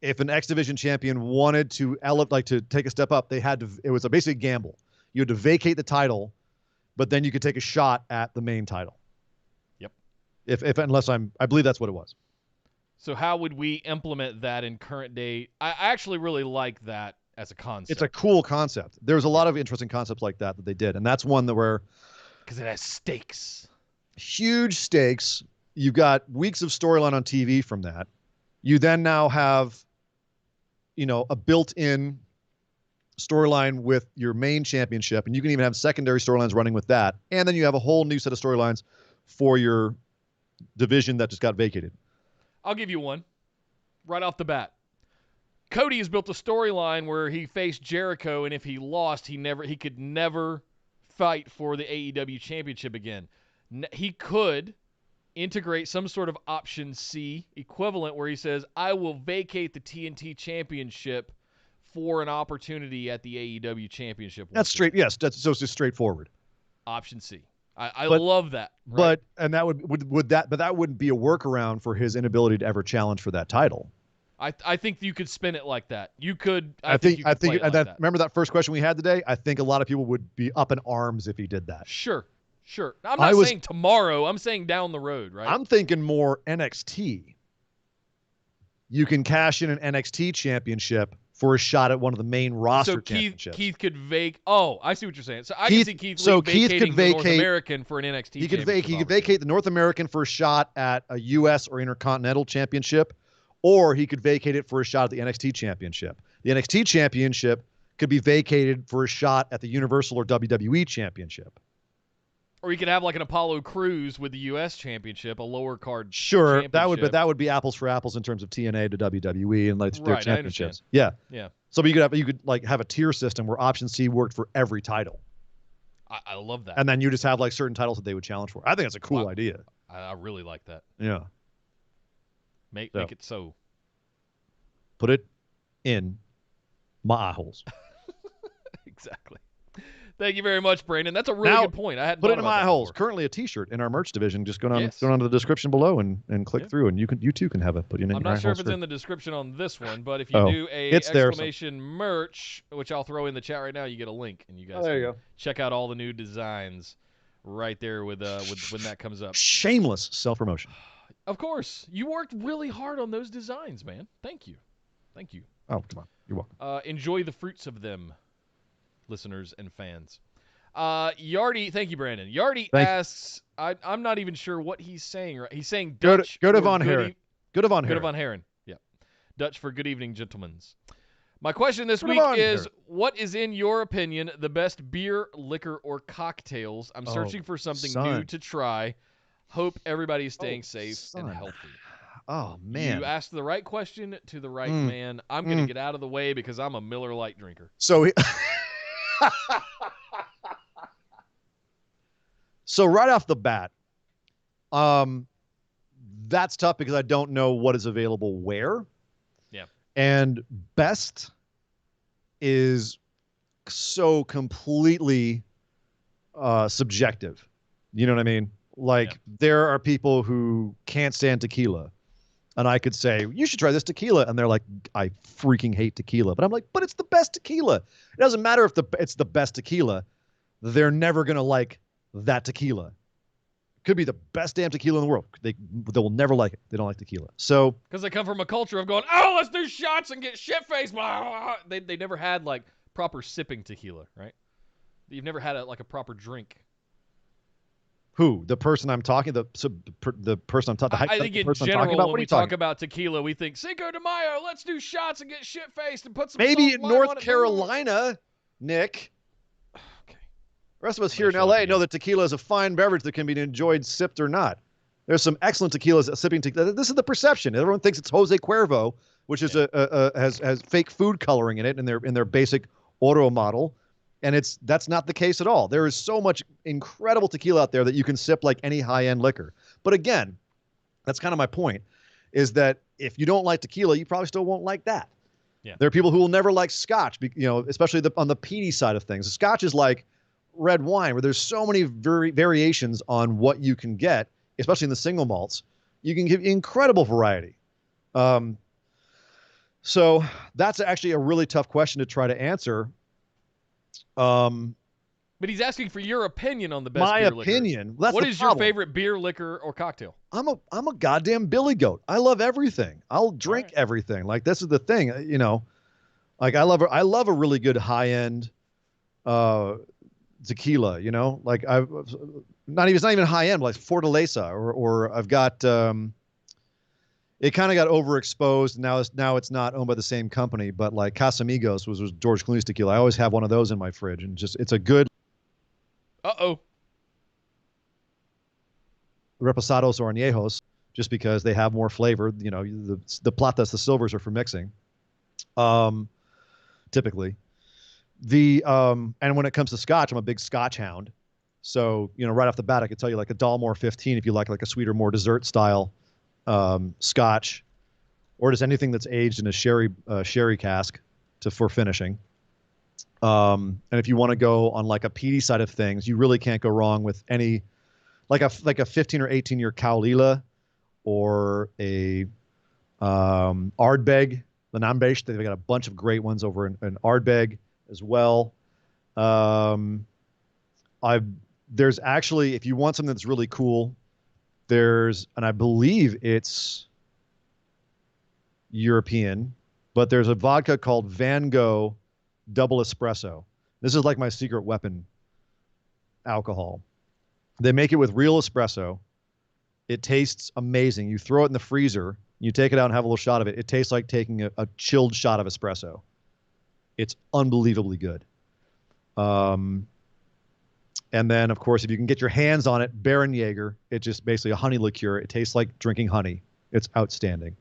if an X Division champion wanted to to take a step up, they had to, it was basically a gamble. You had to vacate the title, but then you could take a shot at the main title. Yep. I believe that's what it was. So how would we implement that in current day? I actually really like that as a concept. It's a cool concept. There's a lot of interesting concepts like that they did, and that's one that where because it has stakes, huge stakes. You've got weeks of storyline on TV from that. You then now have, a built-in storyline with your main championship, and you can even have secondary storylines running with that. And then you have a whole new set of storylines for your division that just got vacated. I'll give you one right off the bat. Cody has built a storyline where he faced Jericho, and if he lost, he could never fight for the AEW championship again. He could integrate some sort of option C equivalent where he says, I will vacate the TNT championship for an opportunity at the AEW championship. That's straight. Yes, that's so it's just straightforward. Option C. I love that. Right? But that wouldn't be a workaround for his inability to ever challenge for that title. I think you could spin it like that. You could. I think remember that first question we had today? I think a lot of people would be up in arms if he did that. Sure. I'm not saying tomorrow. I'm saying down the road, right? I'm thinking more NXT. You can cash in an NXT championship for a shot at one of the main roster championships. Keith could vacate. Oh, I see what you're saying. So I can see Keith vacating the North American for an NXT he could vacate the North American for a shot at a U.S. or Intercontinental championship, or he could vacate it for a shot at the NXT championship. The NXT championship could be vacated for a shot at the Universal or WWE championship. Or you could have like an Apollo Crews with the U.S. championship, a lower card. Sure, that would be apples for apples in terms of TNA to WWE and like their championships. Yeah. So you could have a tier system where option C worked for every title. I love that. And then you just have like certain titles that they would challenge for. I think that's a cool idea. I really like that. Yeah. Make it so. Put it in my eye holes. Exactly. Thank you very much, Brandon. That's a really good point. I hadn't put it in my holes. Before. Currently a T-shirt in our merch division. Just go on to the description below and click through, and you too can have it. Put it in. I'm not sure if it's in the description on this one, but if you do a exclamation merch, which I'll throw in the chat right now, you get a link, and you guys can check out all the new designs right there with when that comes up. Shameless self-promotion. Of course, you worked really hard on those designs, man. Thank you. Oh, come on. You're welcome. Enjoy the fruits of them, listeners and fans. Yardy, thank you, Brandon. Yardy asks, I'm not even sure what he's saying. Right? He's saying Dutch. Go to Von Herren. Go to Von Herren. Yeah. Dutch for good evening, gentlemen. My question this week is, what is, in your opinion, the best beer, liquor, or cocktails? I'm searching for something new to try. Hope everybody's staying safe and healthy. Oh, man. You asked the right question to the right man. I'm going to get out of the way because I'm a Miller Lite drinker. So right off the bat, that's tough because I don't know what is available where. Yeah. And best is so completely subjective. You know what I mean? Like there are people who can't stand tequila. And I could say, you should try this tequila. And they're like, I freaking hate tequila. But I'm like, but it's the best tequila. It doesn't matter if it's the best tequila. They're never going to like that tequila. It could be the best damn tequila in the world. They will never like it. They don't like tequila. So because they come from a culture of going, oh, let's do shots and get shit-faced. They never had like proper sipping tequila, right? You've never had a proper drink. Who? The person I'm talking, the person I'm talking. I think in general, when we talk about tequila, we think Cinco de Mayo. Let's do shots and get shit faced and put some. Maybe in North Carolina, Nick. Okay. The rest of us here in LA know that tequila is a fine beverage that can be enjoyed sipped or not. There's some excellent tequilas. Sipping tequila. This is the perception. Everyone thinks it's Jose Cuervo, which is has fake food coloring in it in their basic auto model. And that's not the case at all. There is so much incredible tequila out there that you can sip like any high-end liquor. But again, that's kind of my point, is that if you don't like tequila, you probably still won't like that. Yeah. There are people who will never like scotch, especially on the peaty side of things. Scotch is like red wine, where there's so many variations on what you can get, especially in the single malts. You can give incredible variety. So that's actually a really tough question to try to answer. But he's asking for your opinion on the best My beer opinion. liquors. What is your favorite beer, liquor, or cocktail? I'm a goddamn Billy Goat. I love everything. I'll drink everything. Like, this is the thing, you know. Like, I love a really good high end tequila. You know, like it's not even high end, like Fortaleza, or I've got. It kind of got overexposed. Now it's not owned by the same company, but like Casamigos was George Clooney's tequila. I always have one of those in my fridge, and it's a good. Reposados or añejos, just because they have more flavor. You know, the platas, the silvers are for mixing. Typically, and when it comes to Scotch, I'm a big Scotch hound. So, you know, right off the bat, I could tell you like a Dalmore 15 if you like a sweeter, more dessert style Scotch, or just anything that's aged in a sherry cask for finishing. And if you want to go on like a peaty side of things, you really can't go wrong with any. Like a 15 or 18 year Kaolila, or a Ardbeg, the Nambesh. They've got a bunch of great ones over in Ardbeg as well. There's actually, if you want something that's really cool, and I believe it's European, but there's a vodka called Van Gogh Double Espresso. This is like my secret weapon alcohol. They make it with real espresso. It tastes amazing. You throw it in the freezer, you take it out and have a little shot of it. It tastes like taking a chilled shot of espresso. It's unbelievably good. And then, of course, if you can get your hands on it, Baron Jaeger, it's just basically a honey liqueur. It tastes like drinking honey. It's outstanding.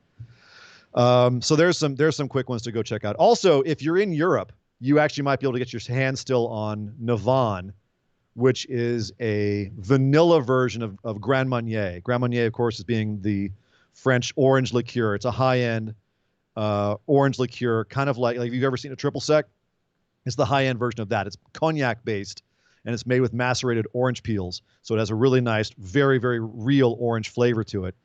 So there's some quick ones to go check out. Also, if you're in Europe, you actually might be able to get your hands still on Navan, which is a vanilla version of Grand Marnier. Grand Marnier, of course, is being the French orange liqueur. It's a high-end orange liqueur, kind of like if you've ever seen a triple sec. It's the high-end version of that. It's cognac-based, and it's made with macerated orange peels. So it has a really nice, very, very real orange flavor to it,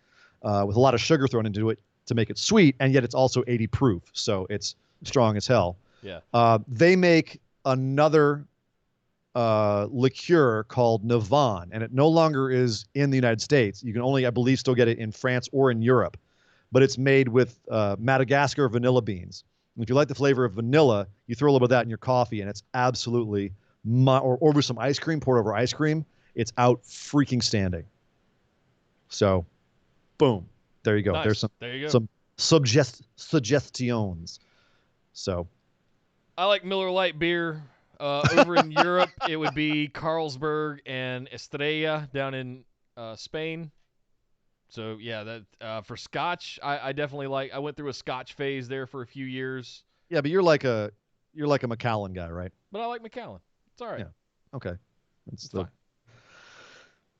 with a lot of sugar thrown into it to make it sweet, and yet it's also 80 proof, so it's strong as hell. Yeah. They make another liqueur called Navan, and it no longer is in the United States. You can only, I believe, still get it in France or in Europe, but it's made with Madagascar vanilla beans. And if you like the flavor of vanilla, you throw a little bit of that in your coffee, and it's absolutely or over some ice cream, poured over ice cream. It's out freaking standing. So, boom, there you go. Nice. There's some suggestions. So, I like Miller Lite beer. Over in Europe, it would be Carlsberg and Estrella down in Spain. So yeah, that for Scotch, I definitely like. I went through a Scotch phase there for a few years. Yeah, but you're like a Macallan guy, right? But I like Macallan. It's all right. Yeah. Okay. It's fine.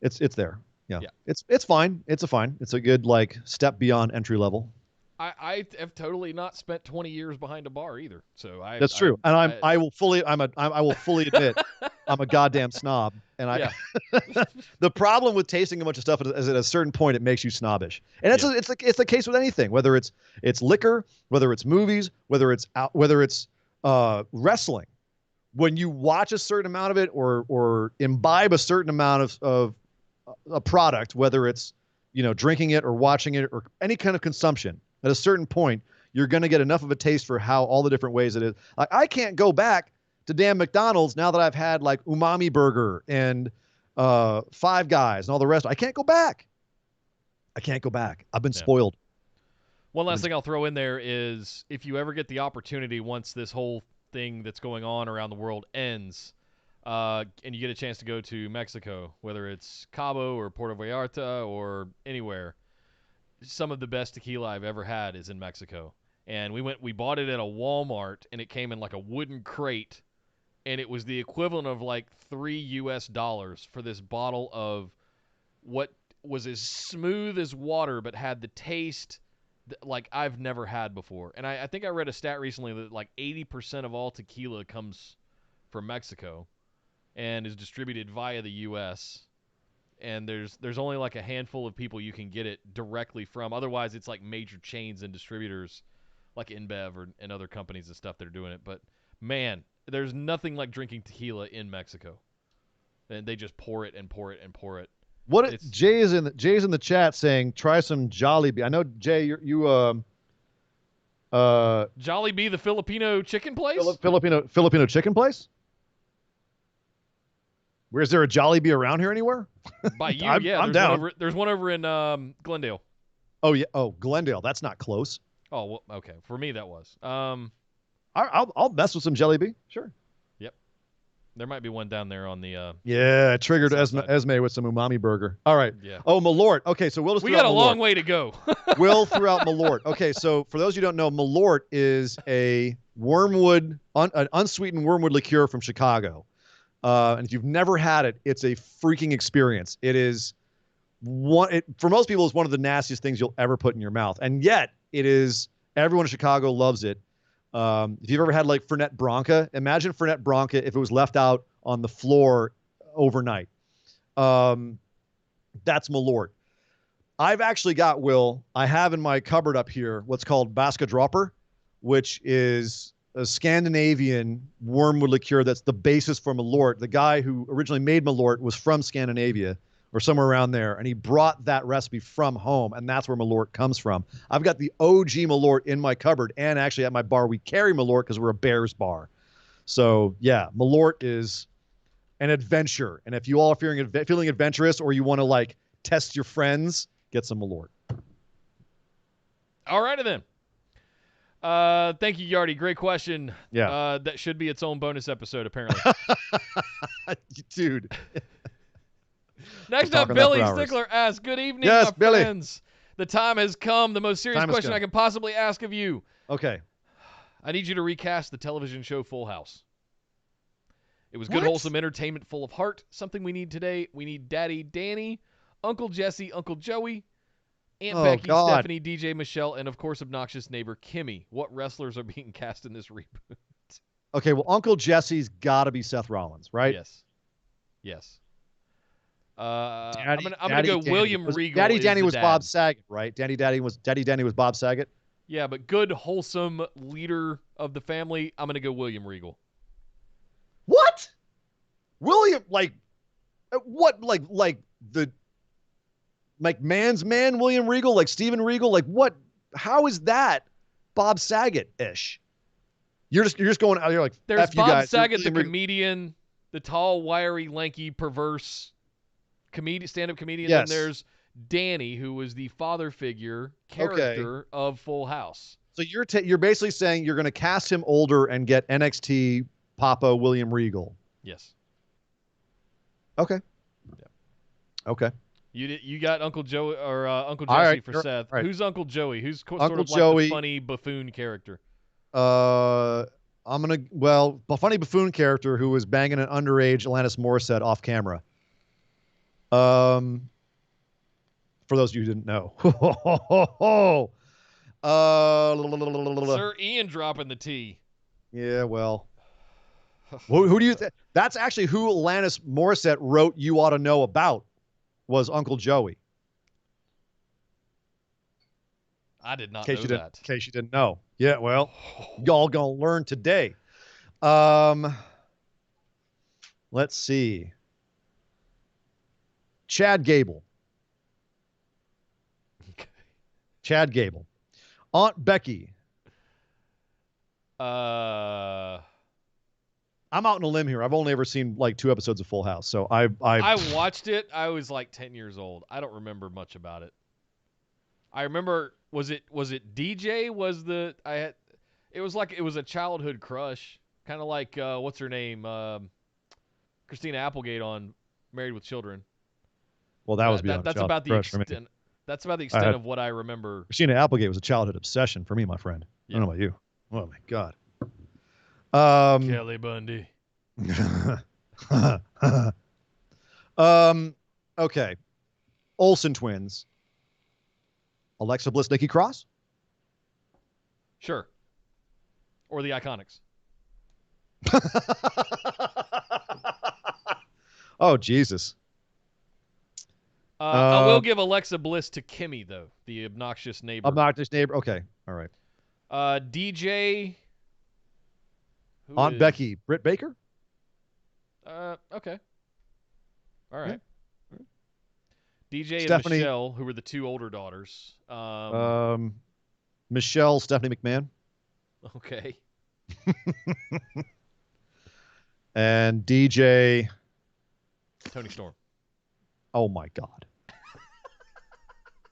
It's there. Yeah. It's fine. It's a good like step beyond entry level. I have totally not spent 20 years behind a bar either. So that's true. I will fully admit I'm a goddamn snob. And the problem with tasting a bunch of stuff is at a certain point it makes you snobbish. And it's the case with anything, whether it's liquor, whether it's movies, whether it's wrestling. When you watch a certain amount of it or imbibe a certain amount of a product, whether it's drinking it or watching it or any kind of consumption, at a certain point, you're going to get enough of a taste for how all the different ways it is. Like, I can't go back to damn McDonald's now that I've had like Umami Burger and Five Guys and all the rest. I can't go back. I've been spoiled. One last thing I'll throw in there is if you ever get the opportunity once this whole thing that's going on around the world ends, and you get a chance to go to Mexico, whether it's Cabo or Puerto Vallarta or anywhere, some of the best tequila I've ever had is in Mexico. And we bought it at a Walmart, and it came in like a wooden crate, and it was the equivalent of like $3 for this bottle of what was as smooth as water but had the taste like I've never had before. And I think I read a stat recently that like 80% of all tequila comes from Mexico and is distributed via the U.S., and there's only like a handful of people you can get it directly from. Otherwise, it's like major chains and distributors like InBev and other companies and stuff that are doing it. But, man, there's nothing like drinking tequila in Mexico. and they just pour it and pour it and pour it. What Jay's in the chat saying try some Jollibee. I know Jay, you Jollibee, the Filipino chicken place. Filipino chicken place. Where's there a Jollibee around here anywhere? By you, I'm down. There's one over in Glendale. Oh yeah. Oh, Glendale. That's not close. Oh, well, okay. For me, that was. I'll mess with some Jollibee. Sure. Yep. There might be one down there on the. Yeah, triggered Esme with some umami burger. All right. Yeah. Oh, Malort. Okay, so we got a long way to go. We'll throw out Malort. Okay, so for those who don't know, Malort is a wormwood, an unsweetened wormwood liqueur from Chicago. And if you've never had it, it's a freaking experience. It is for most people, it's one of the nastiest things you'll ever put in your mouth, and yet everyone in Chicago loves it. If you've ever had like Fernet Branca, imagine Fernet Branca if it was left out on the floor overnight. That's Malort. I've actually got, I have in my cupboard up here what's called Baska Dropper, which is a Scandinavian wormwood liqueur that's the basis for Malort. The guy who originally made Malort was from Scandinavia or somewhere around there, and he brought that recipe from home, and that's where Malort comes from. I've got the OG Malort in my cupboard, and actually at my bar we carry Malort because we're a Bears bar. So yeah, Malort is an adventure, and if you all are feeling adventurous or you want to like test your friends, get some Malort. All righty then. Thank you, Yardy. Great question. Yeah. That should be its own bonus episode, apparently. Dude. Next up, Billy Stickler asks, good evening, yes, my Billy. friends. The time has come. The most serious question I can possibly ask of you. Okay. I need you to recast the television show Full House. It was good, wholesome entertainment full of heart. Something we need today. We need Daddy Danny, Uncle Jesse, Uncle Joey, Aunt Becky, Stephanie, DJ Michelle, and of course, obnoxious neighbor Kimmy. What wrestlers are being cast in this reboot? Okay, well, Uncle Jesse's got to be Seth Rollins, right? Yes. I'm gonna go William Regal. Daddy Danny was Bob Saget, right? Daddy Danny was Bob Saget. Yeah, but good, wholesome leader of the family. I'm gonna go William Regal. What? William, what? Like the man's man, William Regal, like Steven Regal, like what? How is that Bob Saget-ish? You're just going out here like there's Bob Saget, the comedian, the tall, wiry, lanky, perverse stand-up comedian. Yes. And there's Danny, who was the father figure character of Full House. So you're basically saying you're going to cast him older and get NXT Papa William Regal. Yes. Okay. Yeah. Okay. You got Uncle Joey or Uncle Jesse for Seth. Right. Who's Uncle Joey? Who's sort of like the funny buffoon character? The funny buffoon character who was banging an underage Alanis Morissette off camera. For those of you who didn't know. Sir Ian dropping the T. Yeah, well. Who do you think? That's actually who Alanis Morissette wrote You Ought to Know About, was Uncle Joey. I did not know that. In case you didn't know. Yeah, well, y'all gonna learn today. Let's see. Chad Gable. Okay. Chad Gable. Aunt Becky. I'm out on a limb here. I've only ever seen like 2 episodes of Full House, so I watched it. I was like 10 years old. I don't remember much about it. I remember was it DJ it was a childhood crush, kind of like what's her name, Christina Applegate on Married with Children. Well, that was beyond that's about the extent. That's about the extent of what I remember. Christina Applegate was a childhood obsession for me, my friend. Yeah. I don't know about you. Oh my God. Kelly Bundy. Okay. Olsen twins. Alexa Bliss, Nikki Cross? Sure. Or the Iconics. Oh, Jesus. I will give Alexa Bliss to Kimmy, though, the obnoxious neighbor. Obnoxious neighbor. Okay. All right. DJ. Aunt Becky. Britt Baker? Okay. All right. Yeah. DJ Stephanie, and Michelle, who were the two older daughters. Michelle, Stephanie McMahon. Okay. And DJ. Tony Storm. Oh, my God.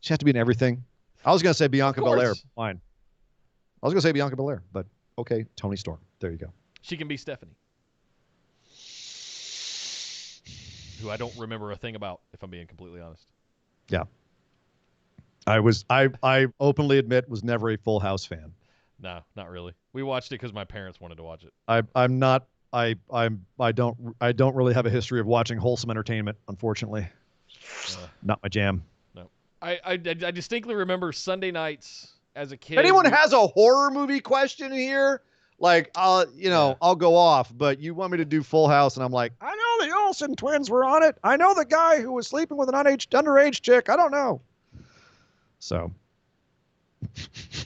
She has to be in everything. I was going to say Bianca Belair. Fine. I was going to say Bianca Belair, but okay, Tony Storm. There you go. She can be Stephanie. Who I don't remember a thing about, if I'm being completely honest. Yeah. I openly admit was never a Full House fan. No, not really. We watched it because my parents wanted to watch it. I don't really have a history of watching wholesome entertainment, unfortunately. Not my jam. No. I distinctly remember Sunday nights as a kid. If anyone has a horror movie question here, like I'll go off, but you want me to do Full House, and I'm like, I know the Olsen twins were on it. I know the guy who was sleeping with an underage chick. I don't know. So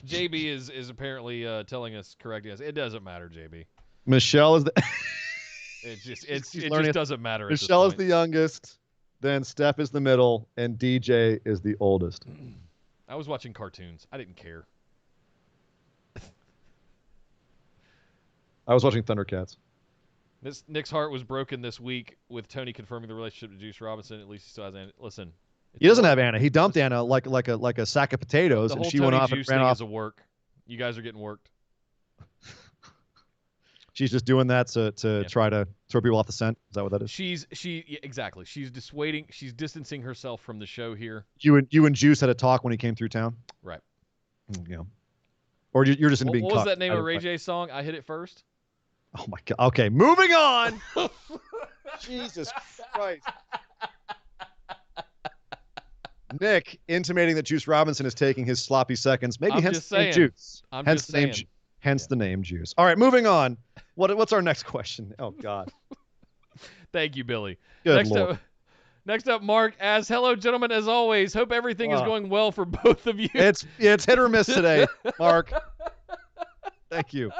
JB is apparently telling us correctly. It doesn't matter, JB. Michelle is the it just doesn't matter. Michelle is the youngest, then Steph is the middle, and DJ is the oldest. I was watching cartoons. I didn't care. I was watching Thundercats. Nick's heart was broken this week with Tony confirming the relationship to Juice Robinson. At least he still has Anna. Listen. He doesn't have Anna. He dumped Anna like a sack of potatoes, and she went off and ran off. Is a work. You guys are getting worked. She's just doing that to try to throw people off the scent. Is that what that is? Exactly. She's dissuading. She's distancing herself from the show here. You and Juice had a talk when he came through town. Right. Yeah. Or you're just being. What was that name of Ray J song? I Hit It First. Oh my God. Okay, moving on. Jesus Christ. Nick intimating that Juice Robinson is taking his sloppy seconds. Maybe hence the name Juice. Hence the name Juice. All right, moving on. What's our next question? Oh God. Thank you, Billy. Good Lord. Next up, Mark asks, hello, gentlemen, as always. Hope everything is going well for both of you. It's hit or miss today, Mark. Thank you.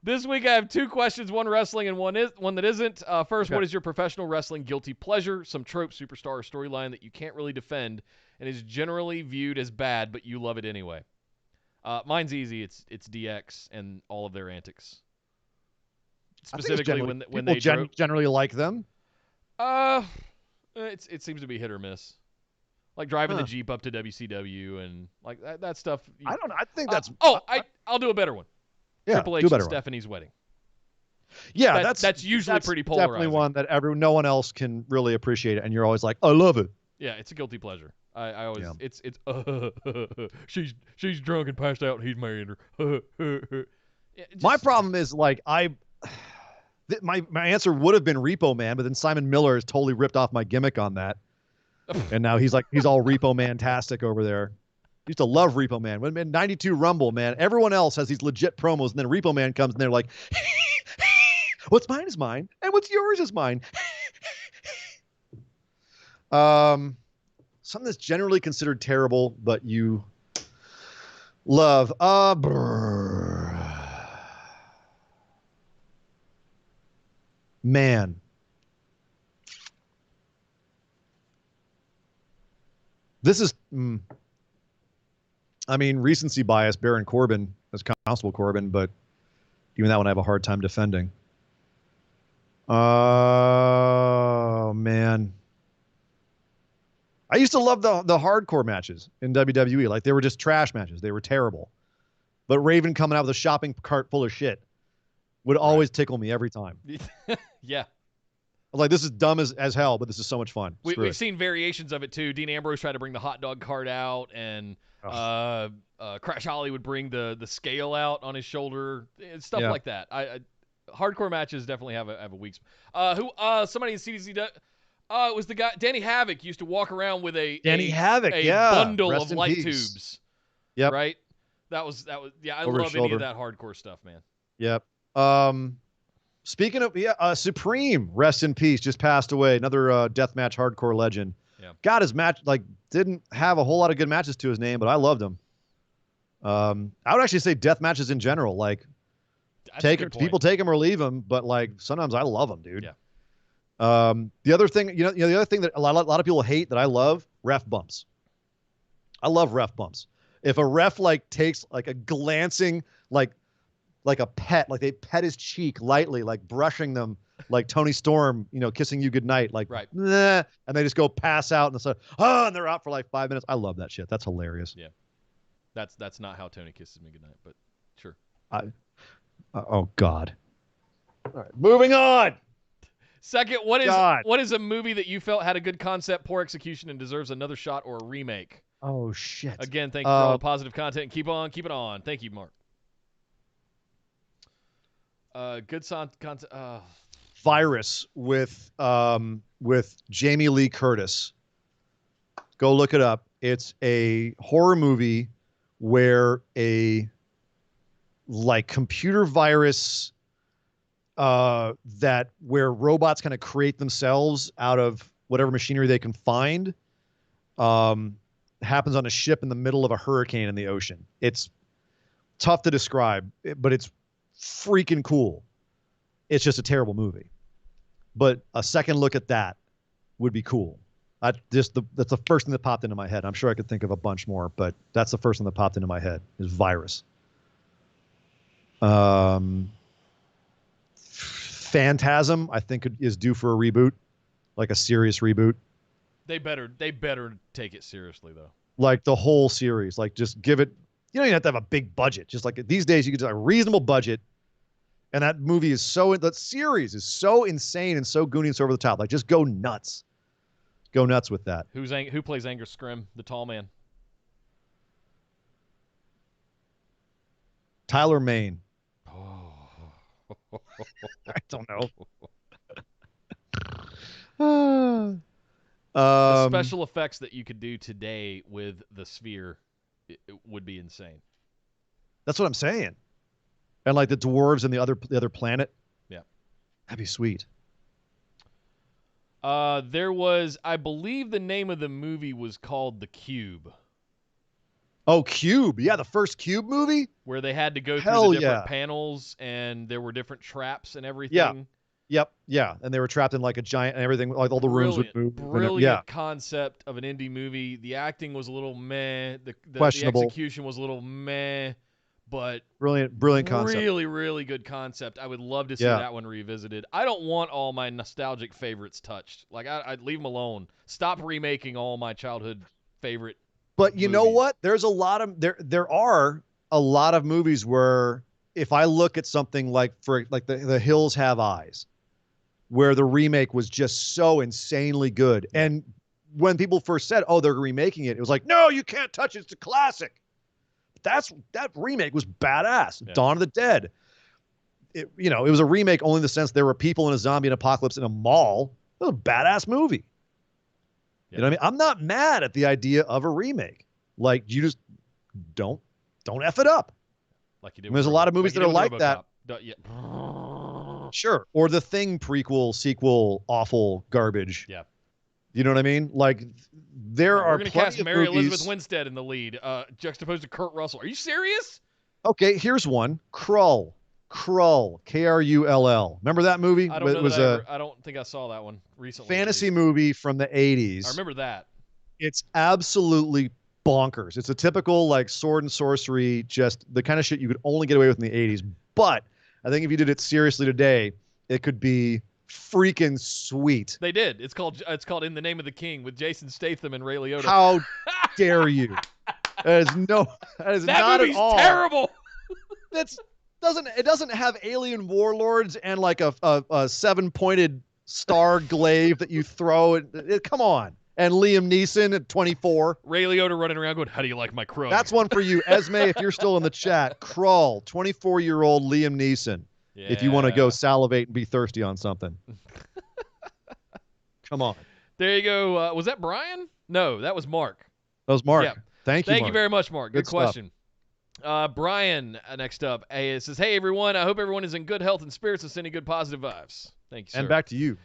This week I have two questions, one wrestling and one that isn't. First, Okay. What is your professional wrestling guilty pleasure? Some trope, superstar, or storyline that you can't really defend and is generally viewed as bad, but you love it anyway. Mine's easy. It's DX and all of their antics. Specifically when they generally like them. It seems to be hit or miss. Like driving the Jeep up to WCW and like that stuff. I don't know. I think that's. I'll do a better one. Yeah, Triple H and Stephanie's wedding. Yeah, that's usually pretty polarizing. Definitely one that no one else can really appreciate it, and you're always like, I love it. Yeah, it's a guilty pleasure. I always she's drunk and passed out and he's married her. My problem is like my answer would have been Repo Man, but then Simon Miller has totally ripped off my gimmick on that, and now he's all Repo Man-tastic over there. Used to love Repo Man. When 92 Rumble, man, everyone else has these legit promos, and then Repo Man comes and they're like, what's mine is mine, and what's yours is mine. Something that's generally considered terrible, but you love. Man. This is... I mean, recency bias, Baron Corbin as Constable Corbin, but even that one I have a hard time defending. Oh, man. I used to love the hardcore matches in WWE. Like, they were just trash matches. They were terrible. But Raven coming out with a shopping cart full of shit would always tickle me every time. Yeah. Like, this is dumb as hell, but this is so much fun. We've seen variations of it, too. Dean Ambrose tried to bring the hot dog cart out, and Crash Holly would bring the scale out on his shoulder, stuff like that. Hardcore matches definitely have a weak spot. Somebody in CDC, it was the guy Danny Havoc used to walk around with a bundle of light tubes. Yep. Right. That was I love any of that hardcore stuff, man. Yep. Speaking of Supreme, rest in peace, just passed away. Another deathmatch hardcore legend. Yeah. God, his match didn't have a whole lot of good matches to his name, but I loved him. I would actually say death matches in general, people take him or leave him, but sometimes I love him, dude. Yeah. The other thing, the other thing that a lot of people hate that I love, ref bumps. I love ref bumps. If a ref like takes like a glancing, like a pet, like they pet his cheek lightly, like brushing them, like Tony Storm, kissing you goodnight, like, right. Nah, and they just go pass out and and they're out for like 5 minutes. I love that shit. That's hilarious. Yeah. That's not how Tony kisses me goodnight, but sure. Oh God. All right, moving on. Second, what is a movie that you felt had a good concept, poor execution, and deserves another shot or a remake? Oh shit. Again, thank you for all the positive content. Keep it on. Thank you, Mark. Good content. Virus with Jamie Lee Curtis. Go look it up. It's a horror movie where a computer virus where robots kind of create themselves out of whatever machinery they can find happens on a ship in the middle of a hurricane in the ocean. It's tough to describe, but it's freaking cool. It's just a terrible movie. But a second look at that would be cool. That's the first thing that popped into my head. I'm sure I could think of a bunch more, but that's the first thing that popped into my head is Virus. Phantasm, I think, is due for a reboot, like a serious reboot. They better take it seriously though. Like the whole series, like just give it. You don't even have to have a big budget. Just like these days, you can do a reasonable budget, and that movie is that series is so insane and so goony and so over the top. Like just go nuts, with that. Who plays Angus Scrim, the tall man? Tyler Mane. I don't know. The special effects that you could do today with the sphere it would be insane. That's what I'm saying. And like the dwarves and the other planet. Yeah. That'd be sweet. There was, I believe the name of the movie was called The Cube. Oh, Cube. Yeah, the first Cube movie? Where they had to go through the different panels and there were different traps and everything. Yeah. Yep. Yeah. And they were trapped in like a giant and everything, like all the rooms would move. Brilliant concept of an indie movie. The acting was a little meh. The execution was a little meh, but brilliant concept. Really, really good concept. I would love to see that one revisited. I don't want all my nostalgic favorites touched. Like I'd leave them alone. Stop remaking all my childhood favorite. But you know what? There's a lot of there are a lot of movies where if I look at something like the Hills Have Eyes, where the remake was just so insanely good. And when people first said, "Oh, they're remaking it," it was like, "No, you can't touch it. It's a classic." That remake was badass. Yeah. Dawn of the Dead. It was a remake only in the sense there were people in a zombie apocalypse in a mall. It was a badass movie. You know what I mean? I'm not mad at the idea of a remake. Like you just don't F it up. Like you did. There's a lot of movies that are like that. Yeah. Sure. Or the Thing prequel, sequel, awful garbage. Yeah. You know what I mean? Like there are plenty of movies. We're going to cast Mary Elizabeth Winstead in the lead, juxtaposed to Kurt Russell. Are you serious? Okay, here's one. Krull. Krull. Remember that movie? I don't know. I don't think I saw that one recently. Fantasy movie from the 80s. I remember that. It's absolutely bonkers. It's a typical like sword and sorcery, just the kind of shit you could only get away with in the 80s. But I think if you did it seriously today, it could be freaking sweet. They did. It's called In the Name of the King with Jason Statham and Ray Liotta. How dare you? That is not at all. Terrible. It doesn't have alien warlords and like a 7-pointed star glaive that you throw. Come on. And Liam Neeson at 24. Ray Liotta running around going, "How do you like my Krug?" That's one for you, Esme, if you're still in the chat. Krull, 24-year-old Liam Neeson. Yeah. If you want to go salivate and be thirsty on something. Come on. There you go. Was that Brian? No, that was Mark. That was Mark. Yeah. Thank you, Mark. You very much, Mark. Good question. Brian, next up, says, "Hey, everyone. I hope everyone is in good health and spirits and sending good positive vibes." Thank you, sir. And back to you.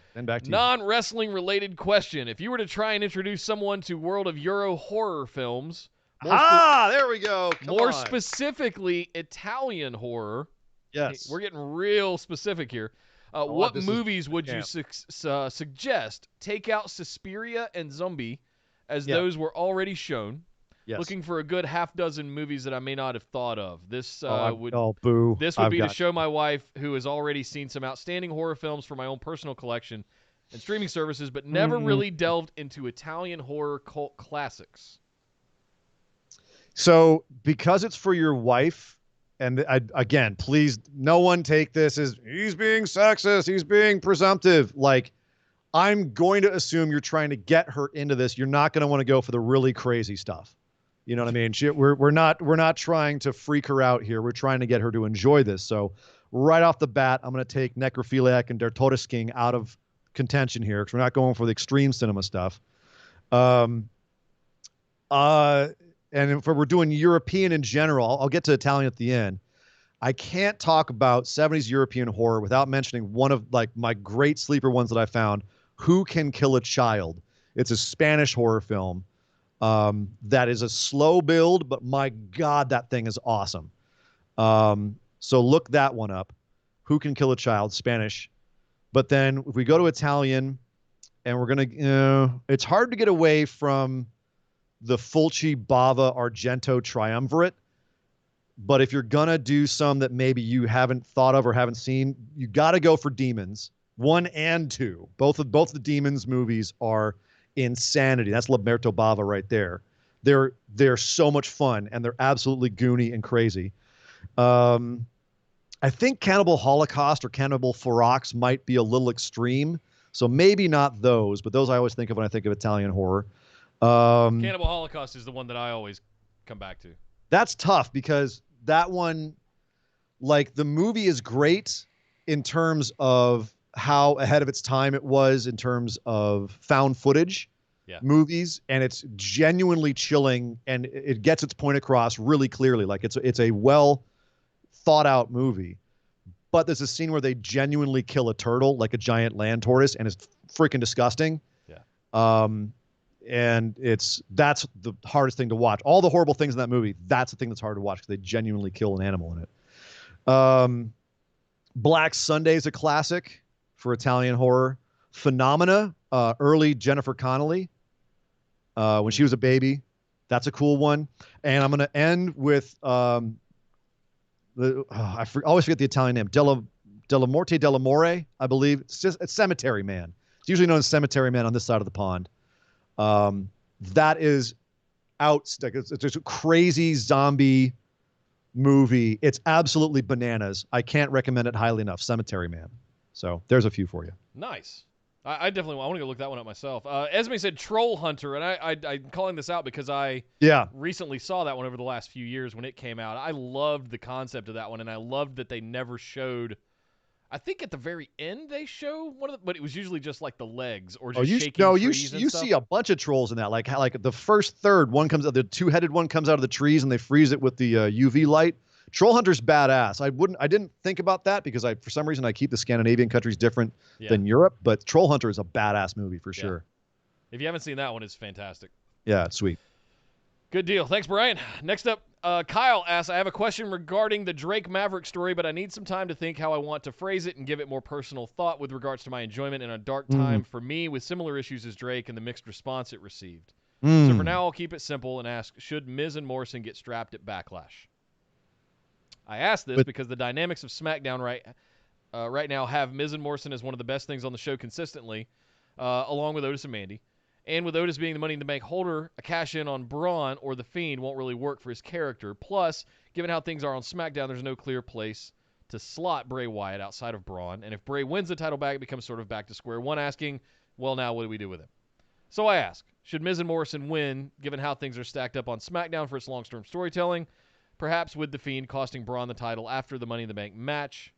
Non-wrestling related question. If you were to try and introduce someone to World of Euro horror films. There we go. More specifically, Italian horror. Yes. We're getting real specific here. What movies would you suggest? Take out Suspiria and Zombie, as those were already shown. Yes. Looking for a good half dozen movies that I may not have thought of. This would be to show my wife, who has already seen some outstanding horror films for my own personal collection and streaming services, but never really delved into Italian horror cult classics. So, because it's for your wife, and again, please, no one take this as he's being sexist, he's being presumptive. Like, I'm going to assume you're trying to get her into this. You're not going to want to go for the really crazy stuff. You know what I mean? We're not trying to freak her out here. We're trying to get her to enjoy this. So, right off the bat, I'm going to take necrophiliac and Der Todesking out of contention here because we're not going for the extreme cinema stuff. And if we're doing European in general, I'll get to Italian at the end. I can't talk about 70s European horror without mentioning one of like my great sleeper ones that I found, Who Can Kill a Child? It's a Spanish horror film that is a slow build, but my God, that thing is awesome. So look that one up. Who Can Kill a Child? Spanish. But then if we go to Italian, and we're going to, it's hard to get away from the Fulci, Bava, Argento triumvirate. But if you're going to do some that maybe you haven't thought of or haven't seen, you got to go for Demons 1 and 2. Both the Demons movies are insanity. That's Lamberto Bava right there. They're so much fun, and they're absolutely goony and crazy. I think Cannibal Holocaust or Cannibal Ferox might be a little extreme. So maybe not those, but those I always think of when I think of Italian horror. Cannibal Holocaust is the one that I always come back to. That's tough because that one, like, the movie is great in terms of how ahead of its time it was in terms of found footage movies, and it's genuinely chilling, and it gets its point across really clearly. Like, it's a well thought out movie. But there's a scene where they genuinely kill a turtle, like a giant land tortoise, and it's freaking disgusting. Yeah. And that's the hardest thing to watch. All the horrible things in that movie, that's the thing that's hard to watch because they genuinely kill an animal in it. Black Sunday is a classic for Italian horror. Phenomena, early Jennifer Connelly, when she was a baby. That's a cool one. And I'm going to end with I always forget the Italian name. Della Morte dell'Amore, I believe. It's Cemetery Man. It's usually known as Cemetery Man on this side of the pond. That is it's just a crazy zombie movie. It's absolutely bananas. I can't recommend it highly enough. Cemetery Man. So there's a few for you. Nice. I definitely want to go look that one up myself. Esme said Troll Hunter, and I'm calling this out because I recently saw that one over the last few years when it came out. I loved the concept of that one, and I loved that they never showed. I think at the very end they show one of the, but it was usually just like the legs or just shaking trees and stuff. See a bunch of trolls in that. Like the first third one comes out, the two-headed one comes out of the trees, and they freeze it with the UV light. Troll Hunter's badass. I didn't think about that because for some reason I keep the Scandinavian countries different than Europe, but Troll Hunter is a badass movie for sure. If you haven't seen that one, it's fantastic. Yeah, it's sweet. Good deal. Thanks, Brian. Next up, Kyle asks, I have a question regarding the Drake Maverick story, but I need some time to think how I want to phrase it and give it more personal thought with regards to my enjoyment in a dark time for me with similar issues as Drake and the mixed response it received. So for now, I'll keep it simple and ask, should Miz and Morrison get strapped at Backlash? I ask this because the dynamics of SmackDown right now have Miz and Morrison as one of the best things on the show consistently, along with Otis and Mandy. And with Otis being the Money in the Bank holder, a cash-in on Braun or The Fiend won't really work for his character. Plus, given how things are on SmackDown, there's no clear place to slot Bray Wyatt outside of Braun. And if Bray wins the title back, it becomes sort of back to square one, asking, well, now what do we do with him? So I ask, should Miz and Morrison win, given how things are stacked up on SmackDown for its long-term storytelling? Perhaps with The Fiend costing Braun the title after the Money in the Bank match.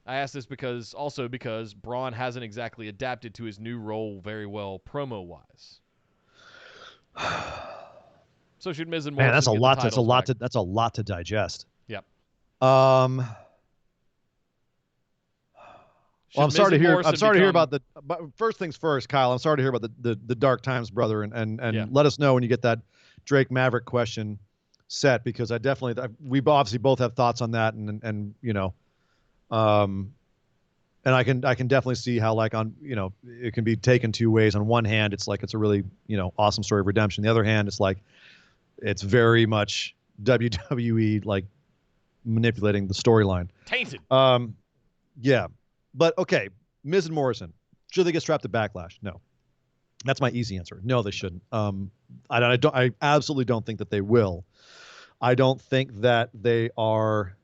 I ask this because Braun hasn't exactly adapted to his new role very well promo-wise. So should Miz and Morrison that's a lot to digest. Yep. Well, I'm sorry to hear about the. But first things first, Kyle. I'm sorry to hear about the dark times, brother, and let us know when you get that Drake Maverick question set, because we obviously both have thoughts on that, and you know, And I can definitely see how, like, on, it can be taken two ways. On one hand, it's like it's a really, awesome story of redemption. The other hand, it's like it's very much WWE, like, manipulating the storyline. Tainted. Yeah. But okay, Miz and Morrison, should they get strapped to Backlash? No. That's my easy answer. No, they shouldn't. I absolutely don't think that they will. I don't think that they are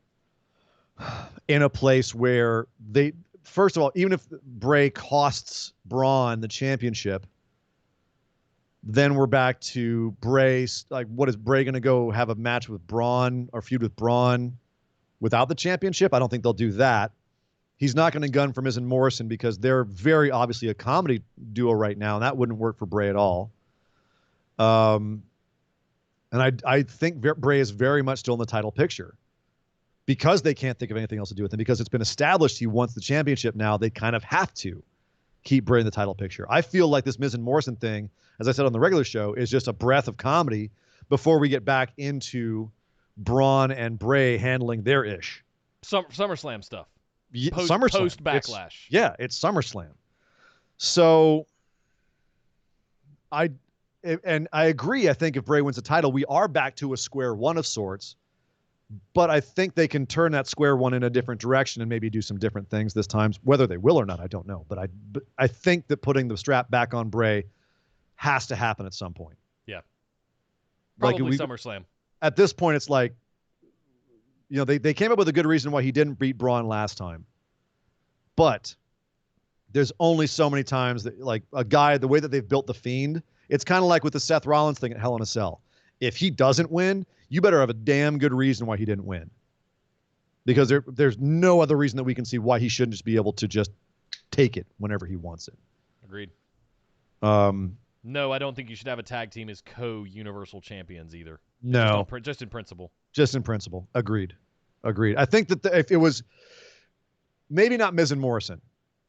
in a place where they, first of all, even if Bray costs Braun the championship, then we're back to Bray. Like, what is Bray going to go have a match with Braun or feud with Braun without the championship? I don't think they'll do that. He's not going to gun for Miz and Morrison because they're very obviously a comedy duo right now, and that wouldn't work for Bray at all. And I think Bray is very much still in the title picture because they can't think of anything else to do with him, because it's been established he wants the championship now. They kind of have to keep Bray in the title picture. I feel like this Miz and Morrison thing, as I said on the regular show, is just a breath of comedy before we get back into Braun and Bray handling their ish. SummerSlam stuff. SummerSlam. Post Backlash. It's SummerSlam. So I agree. I think if Bray wins the title, we are back to a square one of sorts. But I think they can turn that square one in a different direction and maybe do some different things this time. Whether they will or not, I don't know. But I think that putting the strap back on Bray has to happen at some point. Yeah. Probably like SummerSlam. At this point, it's like, they came up with a good reason why he didn't beat Braun last time. But there's only so many times that, like, a guy, the way that they've built The Fiend, it's kind of like with the Seth Rollins thing at Hell in a Cell. If he doesn't win, you better have a damn good reason why he didn't win. Because there's no other reason that we can see why he shouldn't just be able to just take it whenever he wants it. Agreed. No, I don't think you should have a tag team as co-Universal Champions either. No. Just in principle. Just in principle. Agreed. I think that if it was maybe not Miz and Morrison,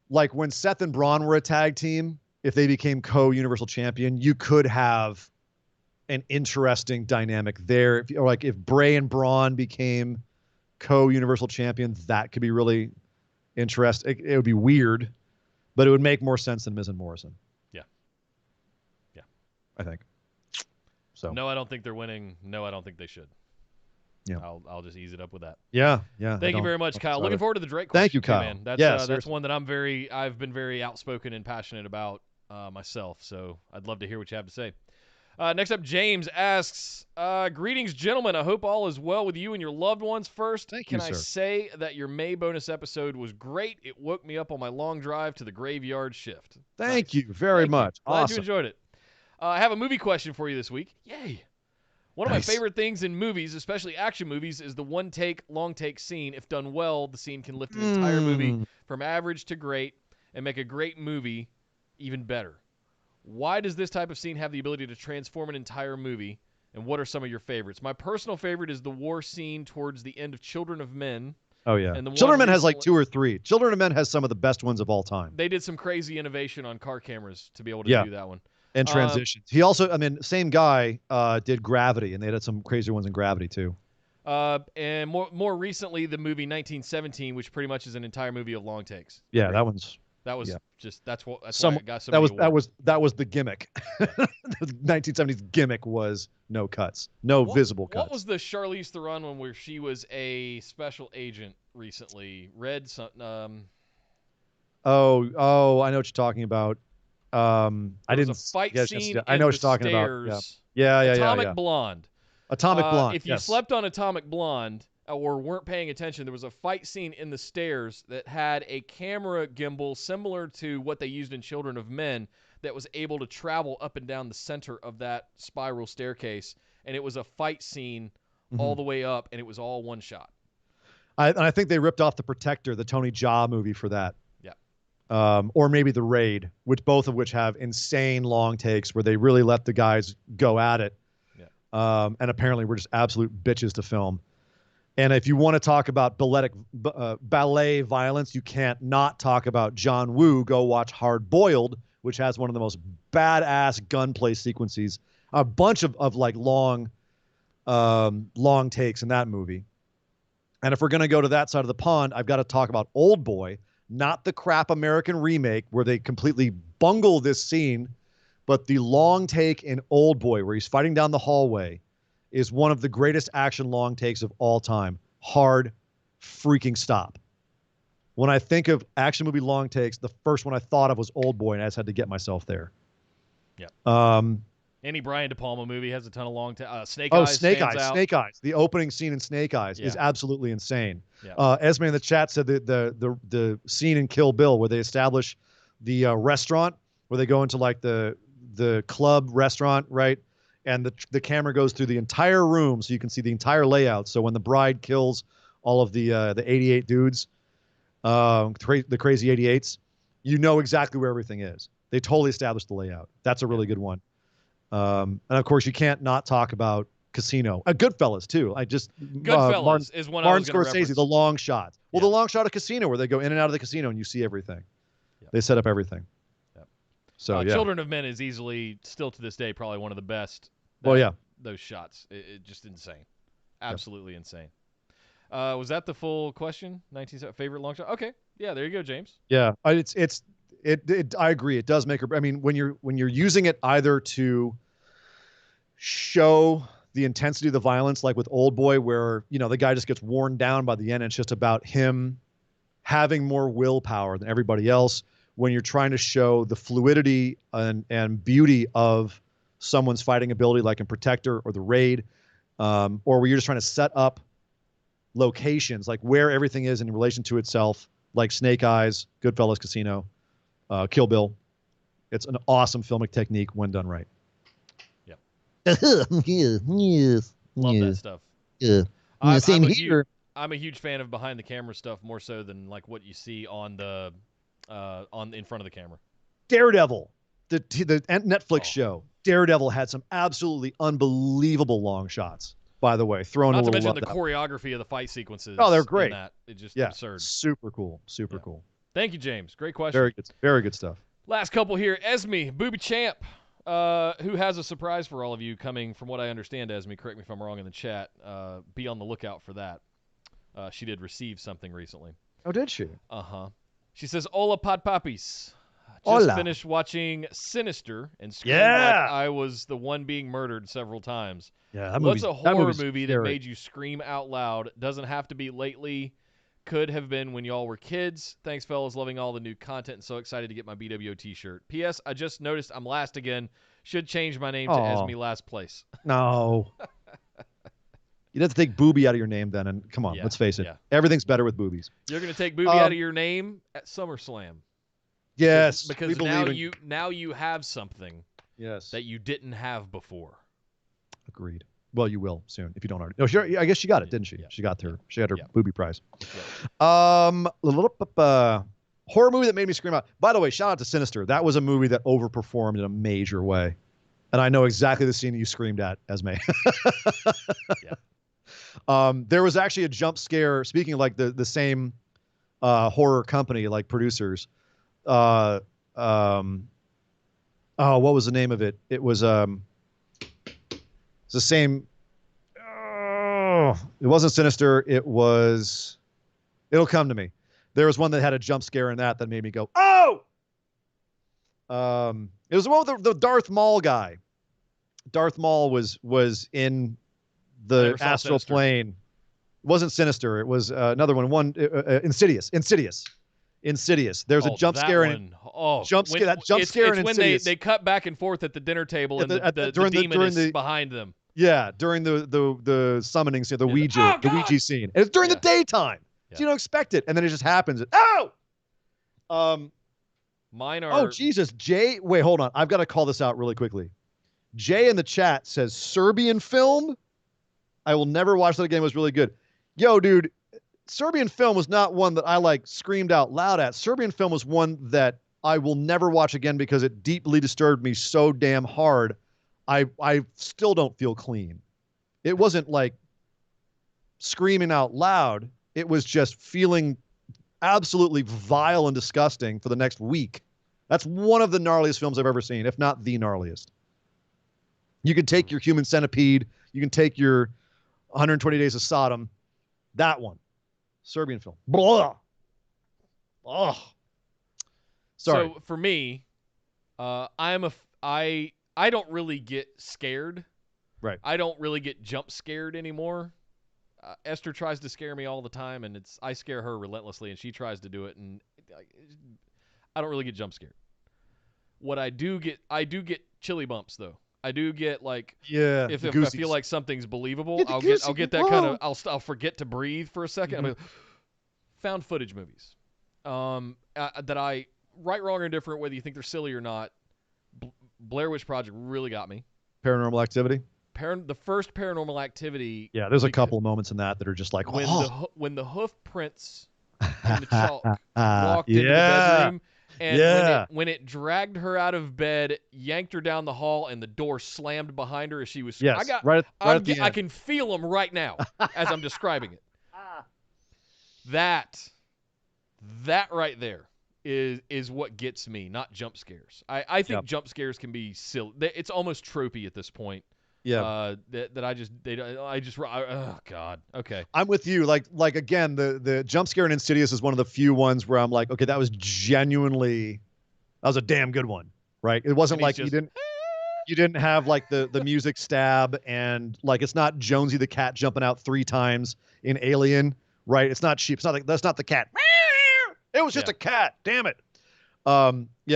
like when Seth and Braun were a tag team, if they became co-Universal Champion, you could have an interesting dynamic there. If Bray and Braun became co-Universal Champions, that could be really interesting. It would be weird, but it would make more sense than Miz and Morrison. Yeah. I think. So. No, I don't think they're winning. No, I don't think they should. Yeah. I'll just ease it up with that. Yeah. Thank you very much, Kyle. Looking forward to the Drake question. Thank you, Kyle. Man. That's one that I've been very outspoken and passionate about myself. So I'd love to hear what you have to say. Next up, James asks, greetings, gentlemen. I hope all is well with you and your loved ones. First, can I say that your May bonus episode was great? It woke me up on my long drive to the graveyard shift. Thank you very much. Glad awesome. you enjoyed it. I have a movie question for you this week. Yay. One of my favorite things in movies, especially action movies, is the long take scene. If done well, the scene can lift an entire movie from average to great and make a great movie even better. Why does this type of scene have the ability to transform an entire movie, and what are some of your favorites? My personal favorite is the war scene towards the end of Children of Men. Oh, yeah. And Children of Men has like 2 or 3. Children of Men has some of the best ones of all time. They did some crazy innovation on car cameras to be able to do that one. And transitions. He also, same guy did Gravity, and they had some crazier ones in Gravity, too. And more recently, the movie 1917, which pretty much is an entire movie of long takes. Yeah, that one's... That was that's why it got so that was the gimmick. The 1970s gimmick was no cuts, visible cuts. What was the Charlize Theron one where she was a special agent recently? Oh, I know what you're talking about. I didn't. A fight scene. I know what you're talking about. Yeah. Atomic Blonde. Atomic Blonde. If you slept on Atomic Blonde or weren't paying attention, there was a fight scene in the stairs that had a camera gimbal similar to what they used in Children of Men that was able to travel up and down the center of that spiral staircase, and it was a fight scene all the way up, and it was all one shot. I think they ripped off The Protector, the Tony Jaa movie, for that. Yeah. Or maybe The Raid, both of which have insane long takes where they really let the guys go at it. Yeah. And apparently we're just absolute bitches to film. And if you want to talk about ballet violence, you can't not talk about John Woo. Go watch Hard Boiled, which has one of the most badass gunplay sequences. A bunch of like long takes in that movie. And if we're going to go to that side of the pond, I've got to talk about Old Boy, not the crap American remake where they completely bungle this scene, but the long take in Old Boy where he's fighting down the hallway is one of the greatest action long takes of all time. Hard freaking stop. When I think of action movie long takes, the first one I thought of was Old Boy, and I just had to get myself there. Yeah. Any Brian De Palma movie has a ton of long Snake Eyes. Snake Eyes. Snake Eyes. The opening scene in Snake Eyes is absolutely insane. Yeah. Esme in the chat said the scene in Kill Bill where they establish the restaurant, where they go into like the club restaurant, right? And the camera goes through the entire room so you can see the entire layout. So when the bride kills all of the 88 dudes, the crazy 88s, you know exactly where everything is. They totally established the layout. That's a really good one. And of course, you can't not talk about Casino. Goodfellas too. Goodfellas is one I was going to reference. The long shot. Well, the long shot of Casino where they go in and out of the casino and you see everything. Yep. They set up everything. Yep. So Children of Men is easily still to this day probably one of the best. Those shots, it just insane, absolutely insane. Was that the full question? 19 favorite long shot? Okay, yeah, there you go, James. Yeah, I agree. It does make. I mean, when you're using it either to show the intensity of the violence, like with Old Boy, where the guy just gets worn down by the end, and it's just about him having more willpower than everybody else. When you're trying to show the fluidity and beauty of someone's fighting ability, like in Protector or The Raid, or where you're just trying to set up locations, like where everything is in relation to itself, like Snake Eyes, Goodfellas, Casino, Kill Bill. It's an awesome filmic technique when done right. Yep. Yes. Love that stuff. Yeah. Same here. I'm a huge fan of behind the camera stuff more so than like what you see on the in front of the camera. Daredevil, the Netflix show. Daredevil had some absolutely unbelievable long shots. By the way, throwing a little. Not to mention the choreography of the fight sequences. Oh, they're great. It's just absurd. Super cool. Super cool. Thank you, James. Great question. Very good. Very good stuff. Last couple here. Esme, Booby Champ, who has a surprise for all of you coming, from what I understand, Esme, correct me if I'm wrong in the chat. Be on the lookout for that. She did receive something recently. Oh, did she? Uh-huh. She says, Hola, Pod Poppies. Just finished watching Sinister and screamed like I was the one being murdered several times. Yeah, what's a horror movie that made you scream out loud? Doesn't have to be lately. Could have been when y'all were kids. Thanks, fellas. Loving all the new content and so excited to get my BWO t-shirt. P.S. I just noticed I'm last again. Should change my name to Esme Last Place. No. You'd have to take booby out of your name then. And come on, let's face it. Everything's better with boobies. You're going to take booby out of your name at SummerSlam. Yes. Because now you have something that you didn't have before. Agreed. Well, you will soon if you don't already. No, sure. I guess she got it, didn't she? Yeah. She got her. She had her booby prize. Yeah. Horror movie that made me scream out. By the way, shout out to Sinister. That was a movie that overperformed in a major way, and I know exactly the scene that you screamed at, Esme. There was actually a jump scare. Speaking of like the same horror company, like producers. What was the name of it? It was it's the same. It wasn't Sinister. It'll come to me. There was one that had a jump scare in that made me go, oh! It was the one with the Darth Maul guy. Darth Maul was in the astral plane. It wasn't Sinister. It was another one. Insidious. There's a jump scare in jump scare. That jump scare in Insidious. When they cut back and forth at the dinner table and the demon is behind them. Yeah, during the summoning scene, the Ouija scene. And it's during the daytime. So you don't expect it. And then it just happens. Mine are... Oh, Jesus. Jay, wait, hold on. I've got to call this out really quickly. Jay in the chat says, Serbian film? I will never watch that again. It was really good. Yo, dude, Serbian film was not one that I screamed out loud at. Serbian film was one that I will never watch again because it deeply disturbed me so damn hard. I still don't feel clean. It wasn't like screaming out loud. It was just feeling absolutely vile and disgusting for the next week. That's one of the gnarliest films I've ever seen, if not the gnarliest. You can take your Human Centipede. You can take your 120 Days of Sodom. That one. Serbian film. Blah. Oh. Sorry. So for me, I don't really get scared. Right. I don't really get jump scared anymore. Esther tries to scare me all the time, and I scare her relentlessly, and she tries to do it, and I don't really get jump scared. What I do get chilly bumps though. I do get if I feel like something's believable, I'll get that kind of I'll forget to breathe for a second. Mm-hmm. Found footage movies, that I right, wrong, or indifferent, whether you think they're silly or not. Blair Witch Project really got me. Paranormal Activity. The first Paranormal Activity. Yeah, there's a couple of moments in that are just like when the hoof prints in the chalk walked into the bedroom. And when it dragged her out of bed, yanked her down the hall, and the door slammed behind her as she was. Yes, right at the end. I can feel them right now as I'm describing it. That right there is what gets me, not jump scares. I think jump scares can be silly. It's almost tropey at this point. Yeah. Oh God. Okay. I'm with you. Like again, the jump scare in Insidious is one of the few ones where I'm like, okay, that was a damn good one, right? It wasn't like you didn't have like the music stab, and like it's not Jonesy the cat jumping out 3 times in Alien, right? It's not sheep. It's not like that's not the cat. It was just a cat. Damn it.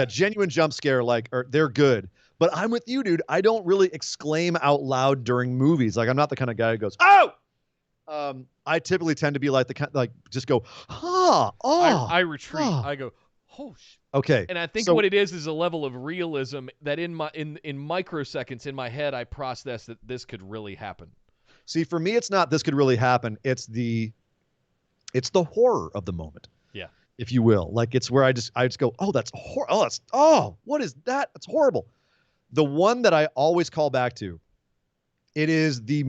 Genuine jump scare, they're good. But I'm with you, dude. I don't really exclaim out loud during movies. Like, I'm not the kind of guy who goes, "Oh!" I typically tend to be like just go, "Ah, oh." I retreat. Oh. I go, "Oh." Okay. And I think what it is a level of realism that in microseconds in my head I process that this could really happen. See, for me, it's not this could really happen. It's the horror of the moment. Yeah. If you will, like it's where I just go, "Oh, that's horrible. What is that? That's horrible." The one that I always call back to, it is the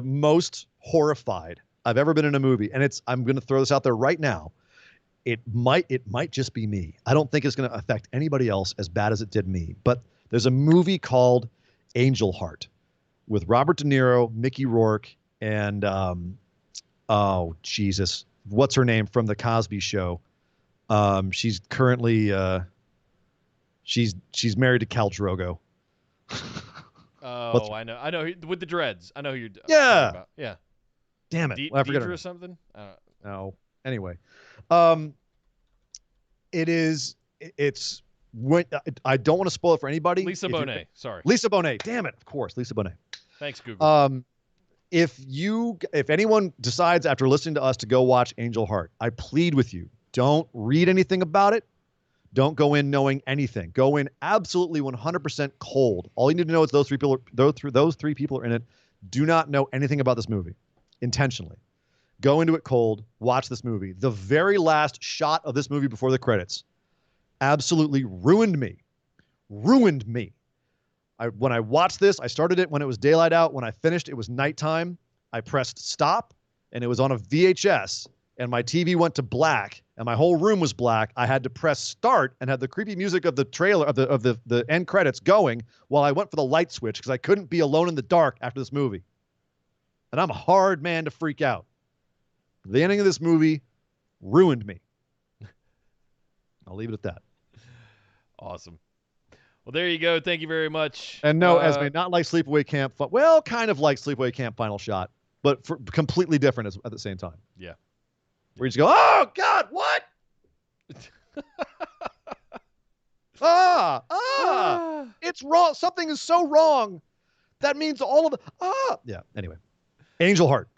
most horrified I've ever been in a movie, and I'm going to throw this out there right now. It might just be me. I don't think it's going to affect anybody else as bad as it did me. But there's a movie called Angel Heart with Robert De Niro, Mickey Rourke, and oh Jesus, what's her name from the Cosby Show? She's currently. She's married to Khal Drogo. Oh, I know. With the dreads. I know who you're talking about. Yeah. Damn it. I forget her. Or something? No. Anyway. It's when I don't want to spoil it for anybody. Lisa Bonet. Sorry. Lisa Bonet. Damn it. Of course. Lisa Bonet. Thanks, Google. If anyone decides after listening to us to go watch Angel Heart, I plead with you, don't read anything about it. Don't go in knowing anything. Go in absolutely 100% cold. All you need to know is those three people are in it. Do not know anything about this movie intentionally. Go into it cold. Watch this movie. The very last shot of this movie before the credits absolutely ruined me. When I watched this, I started it when it was daylight out. When I finished, it was nighttime. I pressed stop, and it was on a VHS. And my TV went to black, and my whole room was black. I had to press start and had the creepy music of the trailer of the end credits going while I went for the light switch because I couldn't be alone in the dark after this movie. And I'm a hard man to freak out. The ending of this movie ruined me. I'll leave it at that. Awesome. Well, there you go. Thank you very much. And no, Esme, not like Sleepaway Camp. Well, kind of like Sleepaway Camp Final Shot, but completely different at the same time. Yeah. Where you just go, "Oh God, what?" It's wrong. Something is so wrong. That means all of the Yeah. Anyway, Angel Heart.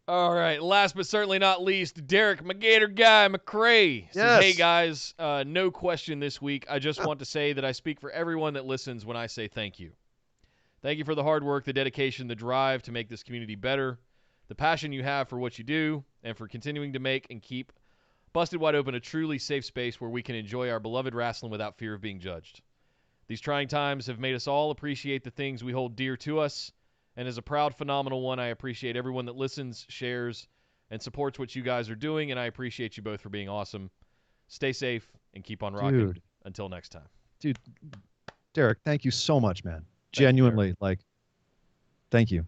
All right. Last but certainly not least, Derek McGator Guy McCrae says, Yes. "Hey guys, no question this week. I just want to say that I speak for everyone that listens when I say thank you. Thank you for the hard work, the dedication, the drive to make this community better, the passion you have for what you do, and for continuing to make and keep Busted Wide Open a truly safe space where we can enjoy our beloved wrestling without fear of being judged. These trying times have made us all appreciate the things we hold dear to us, and as a proud, phenomenal one, I appreciate everyone that listens, shares, and supports what you guys are doing, and I appreciate you both for being awesome. Stay safe and keep on rocking. Dude. Until next time." Dude, Derek, thank you so much, man. Genuinely, thank you.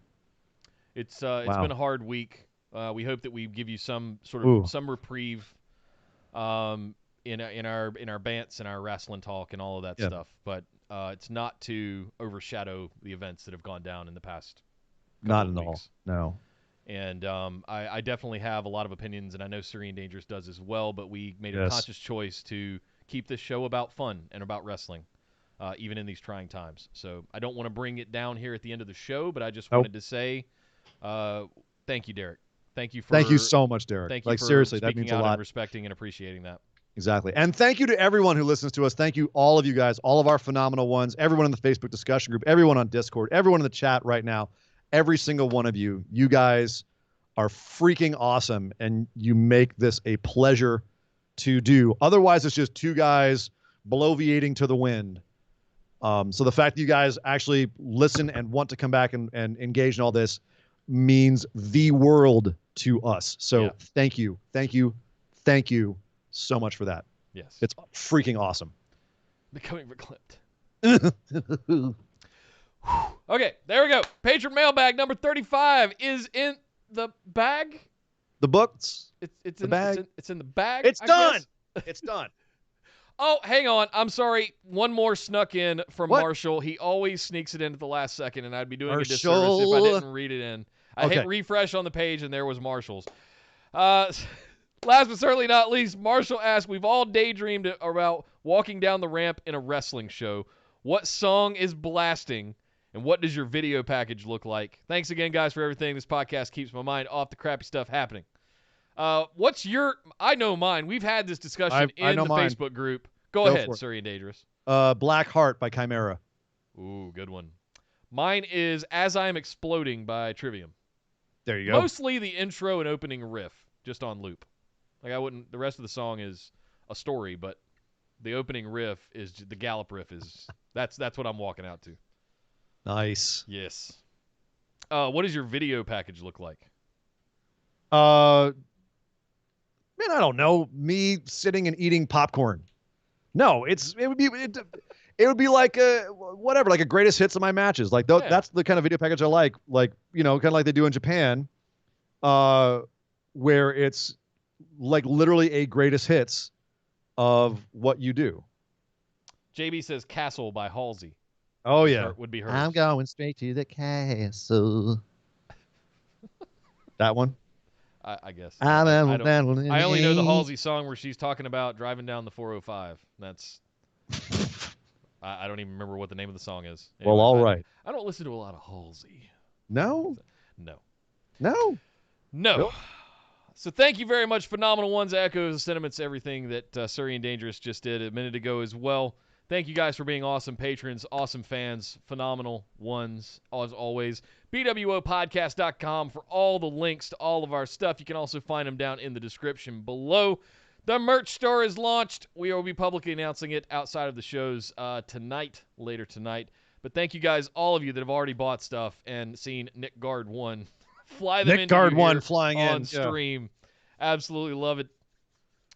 It's been a hard week. We hope that we give you some sort of some reprieve in our bants and our wrestling talk and all of that stuff. But it's not to overshadow the events that have gone down in the past. Not at all. No. And I definitely have a lot of opinions, and I know Serene Dangerous does as well, but we made a conscious choice to keep this show about fun and about wrestling, even in these trying times. So I don't want to bring it down here at the end of the show, but I just wanted to say thank you, Derek. Thank you so much, Derek. Thank you for seriously, that means a lot. And respecting and appreciating that. Exactly. And thank you to everyone who listens to us. Thank you, all of you guys, all of our phenomenal ones, everyone in the Facebook discussion group, everyone on Discord, everyone in the chat right now, every single one of you. You guys are freaking awesome, and you make this a pleasure to do. Otherwise, it's just two guys bloviating to the wind. So the fact that you guys actually listen and want to come back and engage in all this means the world to us. So thank you so much for that. Yes. It's freaking awesome. Becoming verklempt. Okay, there we go. Patron mailbag number 35 is in the bag. The books. It's the in bag. It's in the bag. It's done. It's done. Oh, hang on. I'm sorry. One more snuck in from Marshall. He always sneaks it in at the last second, and I'd be doing a disservice if I didn't read it in. I hit refresh on the page, and there was Marshall's. Last but certainly not least, Marshall asked, we've all daydreamed about walking down the ramp in a wrestling show. What song is blasting, and what does your video package look like? Thanks again, guys, for everything. This podcast keeps my mind off the crappy stuff happening. What's your... I know mine. We've had this discussion in the Facebook group. Go ahead, Surrey and Dangerous. Black Heart by Chimera. Ooh, good one. Mine is As I Am Exploding by Trivium. There you go. Mostly the intro and opening riff, just on loop. Like I wouldn't. The rest of the song is a story, but the opening riff is the gallop riff is that's what I'm walking out to. Nice. Yes. What does your video package look like? Man, I don't know. Me sitting and eating popcorn. No, it would be like whatever, like a greatest hits of my matches. Like that's the kind of video package I like. Like, you know, kind of like they do in Japan, where it's like literally a greatest hits of what you do. JB says Castle by Halsey. Oh yeah, would be hers. I'm going straight to the castle. That one. I guess. I only know the Halsey song where she's talking about driving down the 405. That's. I don't even remember what the name of the song is. Anyway, well, all right. I don't listen to a lot of Halsey. No. No. So thank you very much, Phenomenal Ones, echoes, sentiments, everything that Surrey and Dangerous just did a minute ago as well. Thank you guys for being awesome patrons, awesome fans, phenomenal ones, as always. BWOpodcast.com for all the links to all of our stuff. You can also find them down in the description below. The merch store is launched. We will be publicly announcing it outside of the shows later tonight. But thank you guys, all of you that have already bought stuff and seen Nick Guard 1 fly them Nick Guard 1 flying on stream. Absolutely love it.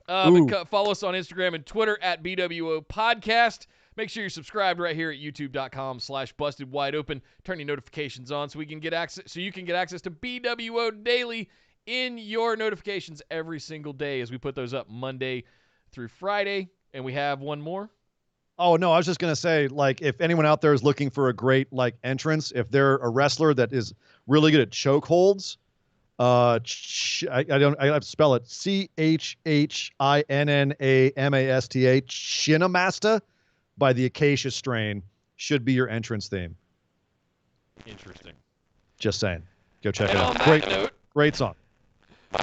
But follow us on Instagram and Twitter at BWO Podcast. Make sure you're subscribed right here at youtube.com/bustedwideopen. Turn your notifications on so you can get access to BWO Daily in your notifications every single day as we put those up Monday through Friday. And we have one more. Oh, no, I was just going to say, like, if anyone out there is looking for a great, like, entrance, if they're a wrestler that is really good at choke holds, I have to spell it, CHHINNAMASTA, Shinamasta by the Acacia Strain should be your entrance theme. Interesting. Just saying. Go check it out. Great song.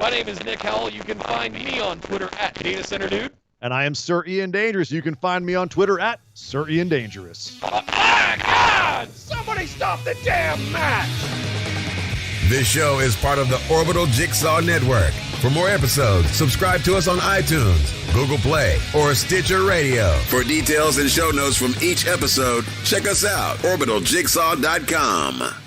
My name is Nick Howell. You can find me on Twitter at Data Center Dude. And I am Sir Ian Dangerous. You can find me on Twitter at Sir Ian Dangerous. Oh my God! Somebody stop the damn match! This show is part of the Orbital Jigsaw Network. For more episodes, subscribe to us on iTunes, Google Play, or Stitcher Radio. For details and show notes from each episode, check us out, orbitaljigsaw.com.